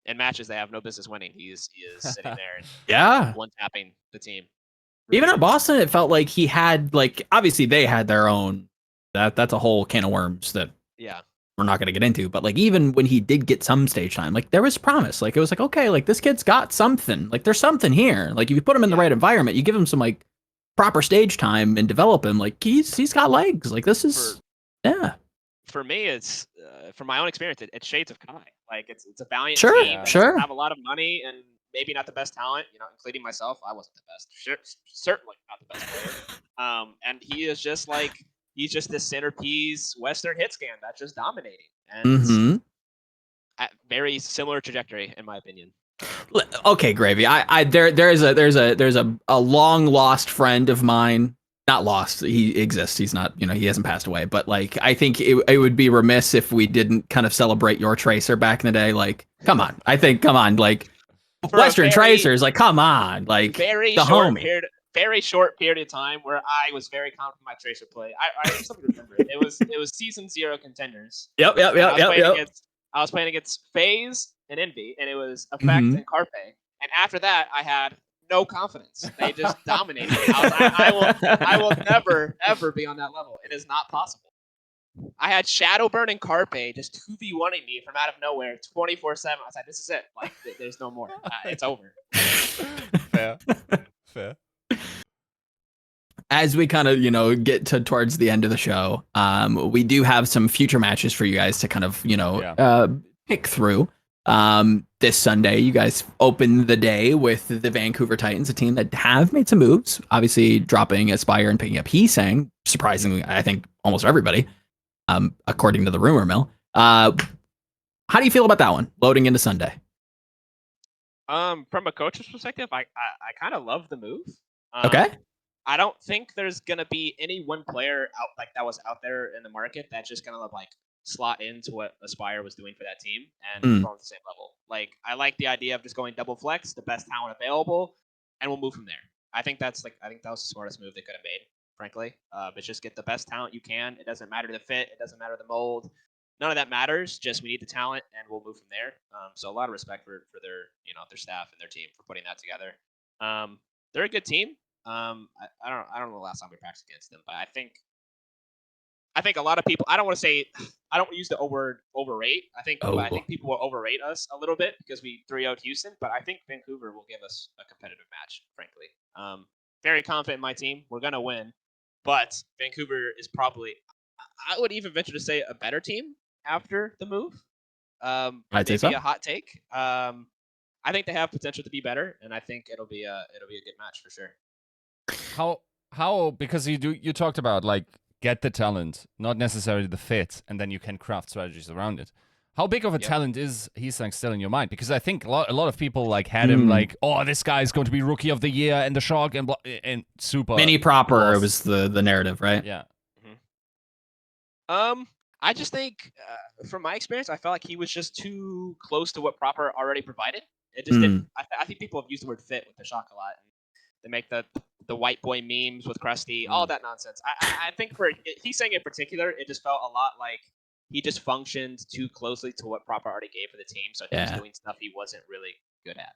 in matches they have no business winning, he is sitting there and one tapping the team. Really. Even at Boston, it felt like he had like, obviously they had their own. That's a whole can of worms that we're not going to get into. But like, even when he did get some stage time, like there was promise. Like it was like, okay, like this kid's got something. Like there's something here. Like if you put him in the right environment, you give him some like proper stage time and develop him, like he's got legs. Like this is for me, it's from my own experience, it's shades of Kai. Like it's a Valiant team. Have a lot of money and maybe not the best talent, including myself. I wasn't the best, certainly not the best player. And he is just like, he's just this centerpiece Western hit scan that's just dominating, and very similar trajectory in my opinion. Okay, Gravy. There's a long lost friend of mine. Not lost. He exists. He's not. He hasn't passed away. But like, I think it would be remiss if we didn't kind of celebrate your Tracer back in the day. Like, come on. Come on. Like, Western Tracers. Like, come on. Like, very short period of time where I was very confident in my Tracer play. I something to remember. It was season 0 contenders. Yep. I was playing against FaZe and Envy, and it was Effect and Carpe. And after that, I had no confidence. They just dominated me. I will never, ever be on that level. It is not possible. I had Shadowburn and Carpe just 2v1ing me from out of nowhere 24/7. I was like, this is it. Like, there's no more. It's over. Fair. As we kind of, get towards the end of the show, we do have some future matches for you guys to kind of, pick through. This Sunday, you guys open the day with the Vancouver Titans, a team that have made some moves, obviously dropping Aspire and picking up Heesang, surprisingly, I think almost everybody, according to the rumor mill. How do you feel about that one, loading into Sunday? From a coach's perspective, I kind of love the move. Okay. I don't think there's gonna be any one player that was out there in the market that's just gonna like slot into what Aspire was doing for that team and perform at the same level. Like, I like the idea of just going double flex, the best talent available, and we'll move from there. I think that was the smartest move they could have made, frankly. But just get the best talent you can. It doesn't matter the fit, it doesn't matter the mold. None of that matters. Just we need the talent, and we'll move from there. So a lot of respect for their their staff and their team for putting that together. They're a good team. I don't know the last time we practiced against them, but I think a lot of people. I don't want to use the word overrate. I think people will overrate us a little bit because we 3-0'd Houston, but I think Vancouver will give us a competitive match. Frankly, very confident in my team. We're gonna win. But Vancouver is probably, I would even venture to say, a better team after the move. I'd say Maybe so. a hot take. I think they have potential to be better, and I think it'll be a good match for sure. How because you talked about like get the talent, not necessarily the fit, and then you can craft strategies around it. How big of a talent is Hisang still in your mind? Because I think a lot of people like had him like, oh, this guy is going to be rookie of the year and the Shark and super Mini proper lost. was the narrative, right? Yeah. I just think, from my experience, I felt like he was just too close to what proper already provided. It just didn't. I think people have used the word fit with the Shock a lot. They make the white boy memes with Krusty, all that nonsense. I think for Hisang in particular, it just felt a lot like he just functioned too closely to what proper already gave for the team, so he was doing stuff he wasn't really good at.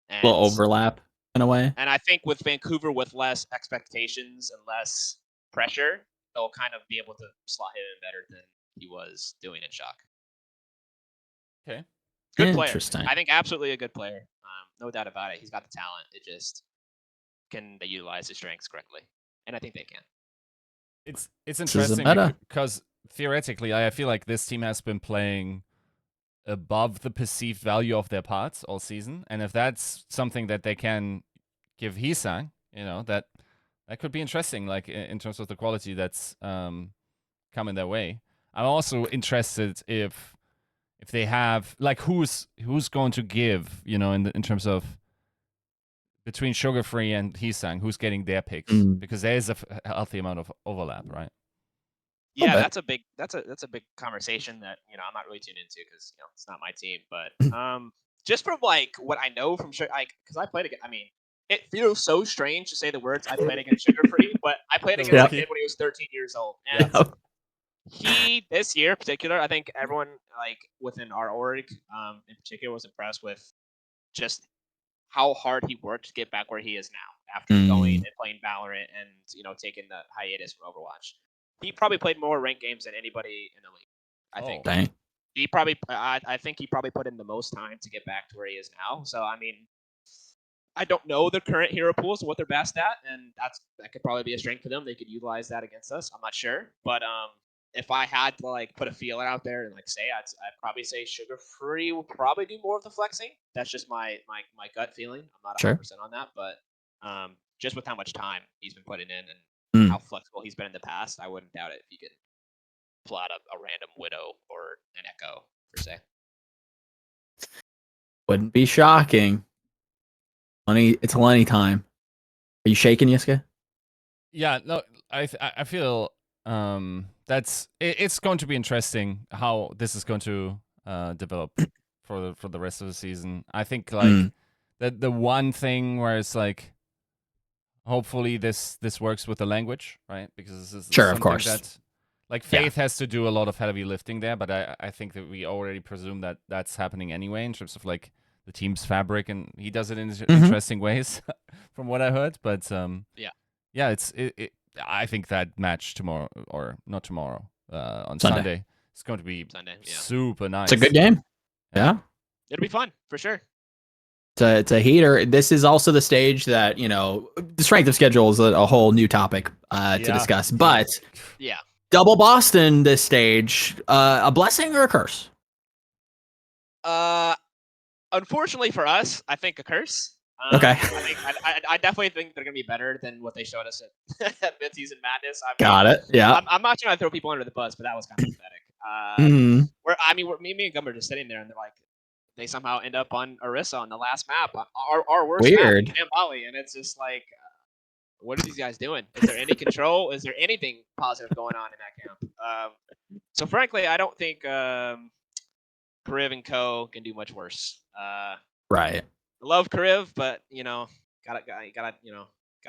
And, a little overlap in a way. And I think with Vancouver, with less expectations and less pressure, they'll kind of be able to slot him in better than he was doing in Shock. Okay. Good player. Interesting. I think absolutely a good player. No doubt about it. He's got the talent. It just, can they utilize his strengths correctly? And I think they can. It's interesting because theoretically, I feel like this team has been playing above the perceived value of their parts all season, and if that's something that they can give Hisang, that could be interesting. Like in terms of the quality that's coming their way. I'm also interested if they have like who's going to give, in terms of between Sugar Free and Hisang, who's getting their picks, because there is a healthy amount of overlap, right? Yeah, that's a big conversation that I'm not really tuned into because it's not my team. But just from like what I know from because I played against. I mean, it feels so strange to say the words I played against Sugar Free, but I played against a kid when he was 13 years old, and he this year in particular, I think everyone like within our org in particular was impressed with just how hard he worked to get back where he is now after going and playing Valorant and taking the hiatus from Overwatch. He probably played more ranked games than anybody in the league. I think. Dang. He probably. I think he probably put in the most time to get back to where he is now. So I mean, I don't know the current hero pools and what they're best at, and that could probably be a strength for them. They could utilize that against us. I'm not sure, but if I had to like put a feeler out there and like say, I'd probably say Sugar Free will probably do more of the flexing. That's just my gut feeling. I'm not 100% on that, but just with how much time he's been putting in and how flexible he's been in the past, I wouldn't doubt it if he could pull out a random Widow or an Echo per se. Wouldn't be shocking. It's Lenny time. Are you shaking, Yiska? Yeah, no, I feel it's going to be interesting how this is going to develop for the rest of the season. I think like the one thing where it's like hopefully this works with the language, right? Because this is of course. That, like Faith has to do a lot of heavy lifting there, but I think that we already presume that that's happening anyway in terms of like the team's fabric, and he does it in interesting ways from what I heard. But it's I think that match tomorrow, or not tomorrow, on Sunday, it's going to be super nice. It's a good game. Yeah. It'll be fun for sure. It's a heater. This is also the stage that, the strength of schedule is a whole new topic to discuss. But double Boston this stage, a blessing or a curse? Unfortunately for us, I think a curse. Okay. I definitely think they're going to be better than what they showed us at Mid-Season Madness. Got it. Yeah. I'm not trying to throw people under the bus, but that was kind of pathetic. Me and Gum are just sitting there, and they're like, they somehow end up on Orisa on the last map, our worst Weird. map, Bali, and it's just like, what are these guys doing? Is there any control? Is there anything positive going on in that camp? So frankly, I don't think Kariv and Co can do much worse. Right. I love Kariv, but gotta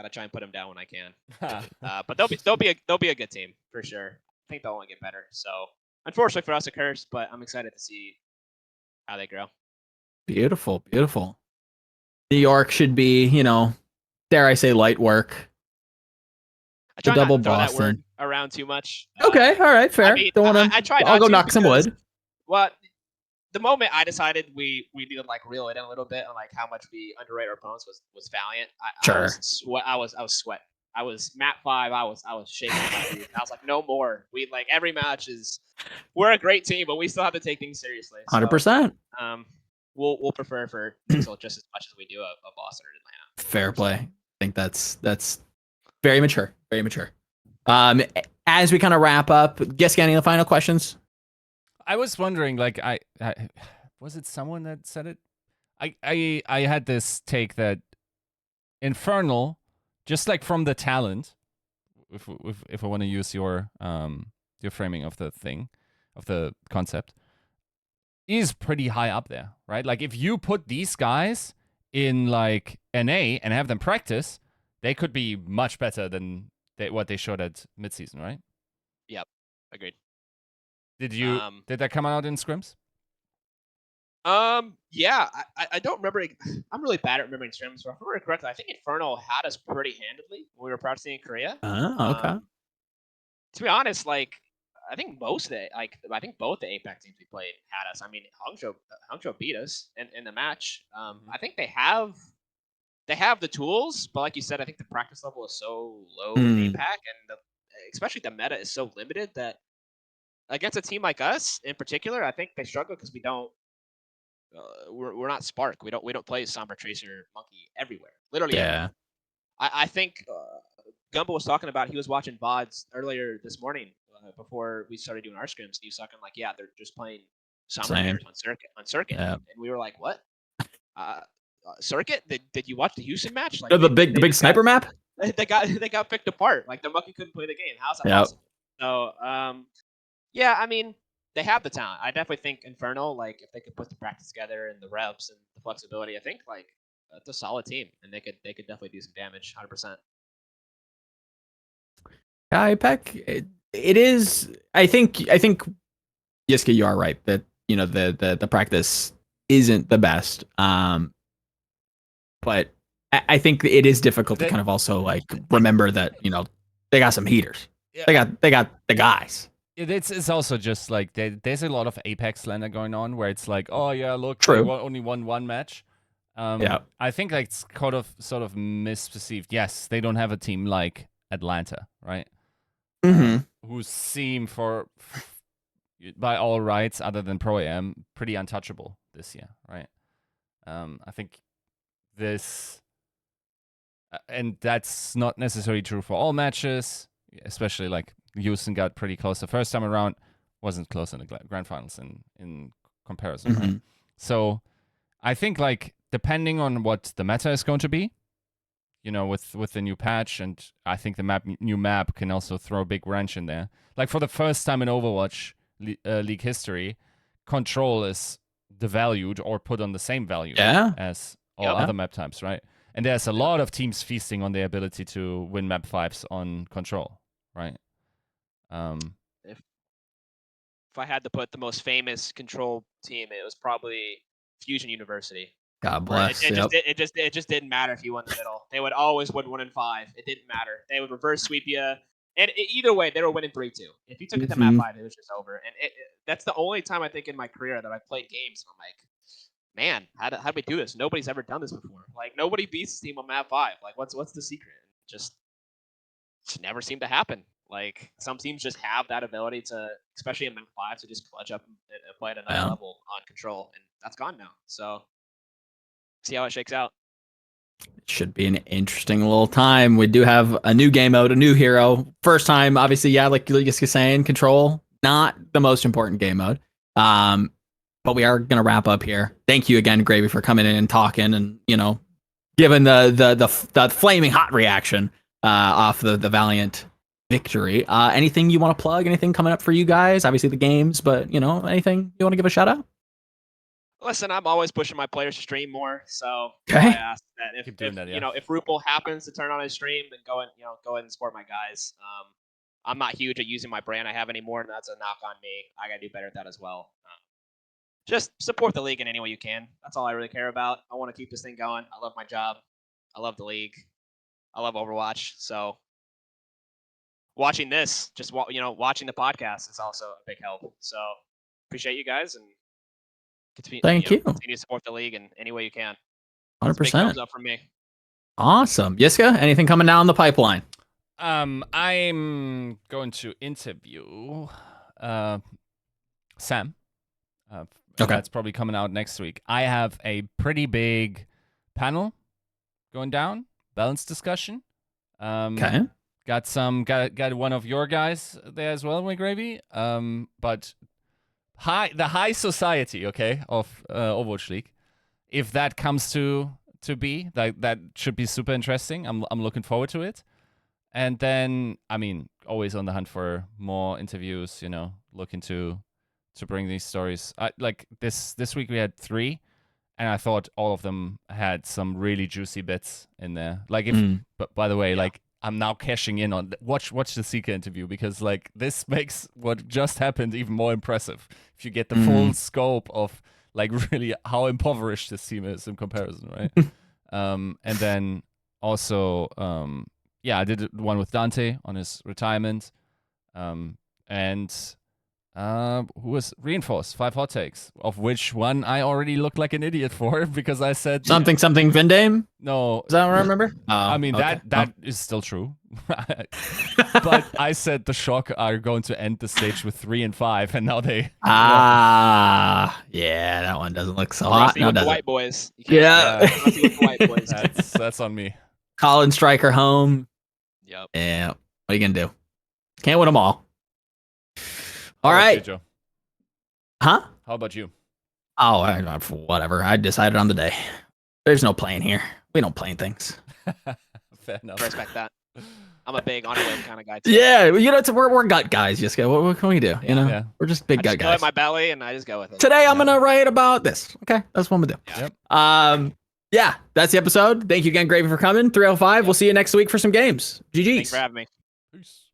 try and put him down when I can. But they'll be a good team for sure. I think they'll only get better. So unfortunately for us, a curse, but I'm excited to see how they grow. Beautiful, beautiful. New York should be, dare I say, light work. I try double not to throw Boston that word around too much. Okay, all right, fair. Don't want to. I'll go knock some wood. Well, the moment I decided we need to like reel it in a little bit on like how much we underrate our opponents was Valiant. I was sweat. I was map 5. I was shaking my boots. I was like, no more. We like every match is. We're a great team, but we still have to take things seriously. 100%. We'll prefer for Pixel just as much as we do a Boston or Atlanta. Fair play. I think that's very mature. Very mature. As we kind of wrap up, Yiska, any final questions? I was wondering, like, I was it someone that said it? I had this take that Infernal, just like from the talent, if I want to use your framing of the thing, of the concept, is pretty high up there, right? Like, if you put these guys in like NA and have them practice, they could be much better than what they showed at midseason, right? Yep, agreed. Did that come out in scrims? Yeah, I don't remember. I'm really bad at remembering scrims. If I remember correctly, I think Infernal had us pretty handedly when we were practicing in Korea. Oh, okay. To be honest, like I think both the APAC teams we played had us. I mean, Hangzhou beat us in the match. I think they have the tools, but like you said, I think the practice level is so low in APAC, and especially the meta is so limited that against a team like us in particular, I think they struggle because we don't. We're not Spark. We don't play Sombra, Tracer, Monkey everywhere. Literally. Yeah. I think Gumbo was talking about. He was watching VODs earlier this morning before we started doing our scrims. And he was talking like, yeah, they're just playing Sombra on circuit. Yeah. And we were like, what? Circuit? Did you watch the Houston match? Like the big sniper map? They got picked apart. Like the Monkey couldn't play the game. How's that possible? So yeah, I mean. They have the talent. I definitely think Infernal, like if they could put the practice together and the reps and the flexibility, I think like it's a solid team and they could definitely do some damage, 100%. APAC, it is. I think Yiska, you are right that the practice isn't the best. But I think it is difficult to kind of also like remember that they got some heaters. Yeah. They got the guys. It's also just like there's a lot of Apex slander going on where it's like, oh yeah, look, True. They only won one match. Yeah, I think like it's sort of misperceived. Yes, they don't have a team like Atlanta, right? Who seem by all rights, other than Pro AM, pretty untouchable this year, right? I think this, and that's not necessarily true for all matches, especially like. Houston got pretty close the first time around, wasn't close in the grand finals in comparison. Right? So I think like depending on what the meta is going to be, with the new patch, and I think the new map can also throw a big wrench in there. Like for the first time in Overwatch League history, Control is devalued or put on the same value as all other map types, right? And there's a lot of teams feasting on their ability to win map 5s on Control, right? If I had to put the most famous Control team, it was probably Fusion University. God bless. It just didn't matter if you won the middle. They would always win 1 in 5. It didn't matter. They would reverse sweep you, and either way, they were winning 3-2. If you took it to map 5, it was just over. And that's the only time I think in my career that I played games. And I'm like, man, how do we do this? Nobody's ever done this before. Like nobody beats the team on map 5. Like what's the secret? Just never seemed to happen. Like some teams just have that ability to, especially in map 5, to just clutch up and play at another level on Control, and that's gone now. So see how it shakes out. It should be an interesting little time. We do have a new game mode, a new hero. First time, obviously, like Yiska saying, Control, not the most important game mode. But we are gonna wrap up here. Thank you again, Gravy, for coming in and talking and giving the flaming hot reaction off the Valiant victory. Anything you want to plug? Anything coming up for you guys? Obviously the games, but anything you want to give a shout out? Listen, I'm always pushing my players to stream more, so okay. I ask that if if Rupal happens to turn on his stream, then go ahead and support my guys. I'm not huge at using my brand I have anymore, and that's a knock on me. I gotta do better at that as well. Just support the league in any way you can. That's all I really care about. I want to keep this thing going. I love my job. I love the league. I love Overwatch. So watching this, just watching the podcast is also a big help. So appreciate you guys and continue to support the league in any way you can. 100%. Big thumbs up from me. Awesome. Yiska, anything coming down the pipeline? I'm going to interview Sam. Okay. That's probably coming out next week. I have a pretty big panel going down, balance discussion. Okay. Got one of your guys there as well, McGravy. But the high society, okay, of Overwatch League. If that comes to be, that should be super interesting. I'm looking forward to it. And then, I mean, always on the hunt for more interviews. Looking to bring these stories. Like this week we had 3, and I thought all of them had some really juicy bits in there. Like but by the way, like I'm now cashing in on watch the Seeker interview, because like this makes what just happened even more impressive if you get the full scope of like really how impoverished this team is in comparison, right? And then also I did one with Danteh on his retirement, and who was Reinforced 5 hot takes, of which one I already looked like an idiot for because I said something Vindame. No, is that what I remember? I mean that is still true, but I said the Shock are going to end the stage with 3 and 5, and now they yeah, that one doesn't look so hot. With the white boys. Yeah, with the white boys. That's on me. Colin Striker home. Yep. Yeah. What are you gonna do? Can't win them all. All How about right. you, Joe? Huh? How about you? Oh, whatever. I decided on the day. There's no playing here. We don't plan things. Fair enough. Respect that. I'm a big on a whim kind of guy too. Yeah, we're gut guys. Just what can we do? Yeah. We're just big I gut just go guys. at my belly and I just go with it. Today I'm gonna write about this. Okay, that's what I'm gonna do. Yep. Yeah, that's the episode. Thank you again, Gravy, for coming. 305. We'll see you next week for some games. GG's. Thanks for having me. Peace.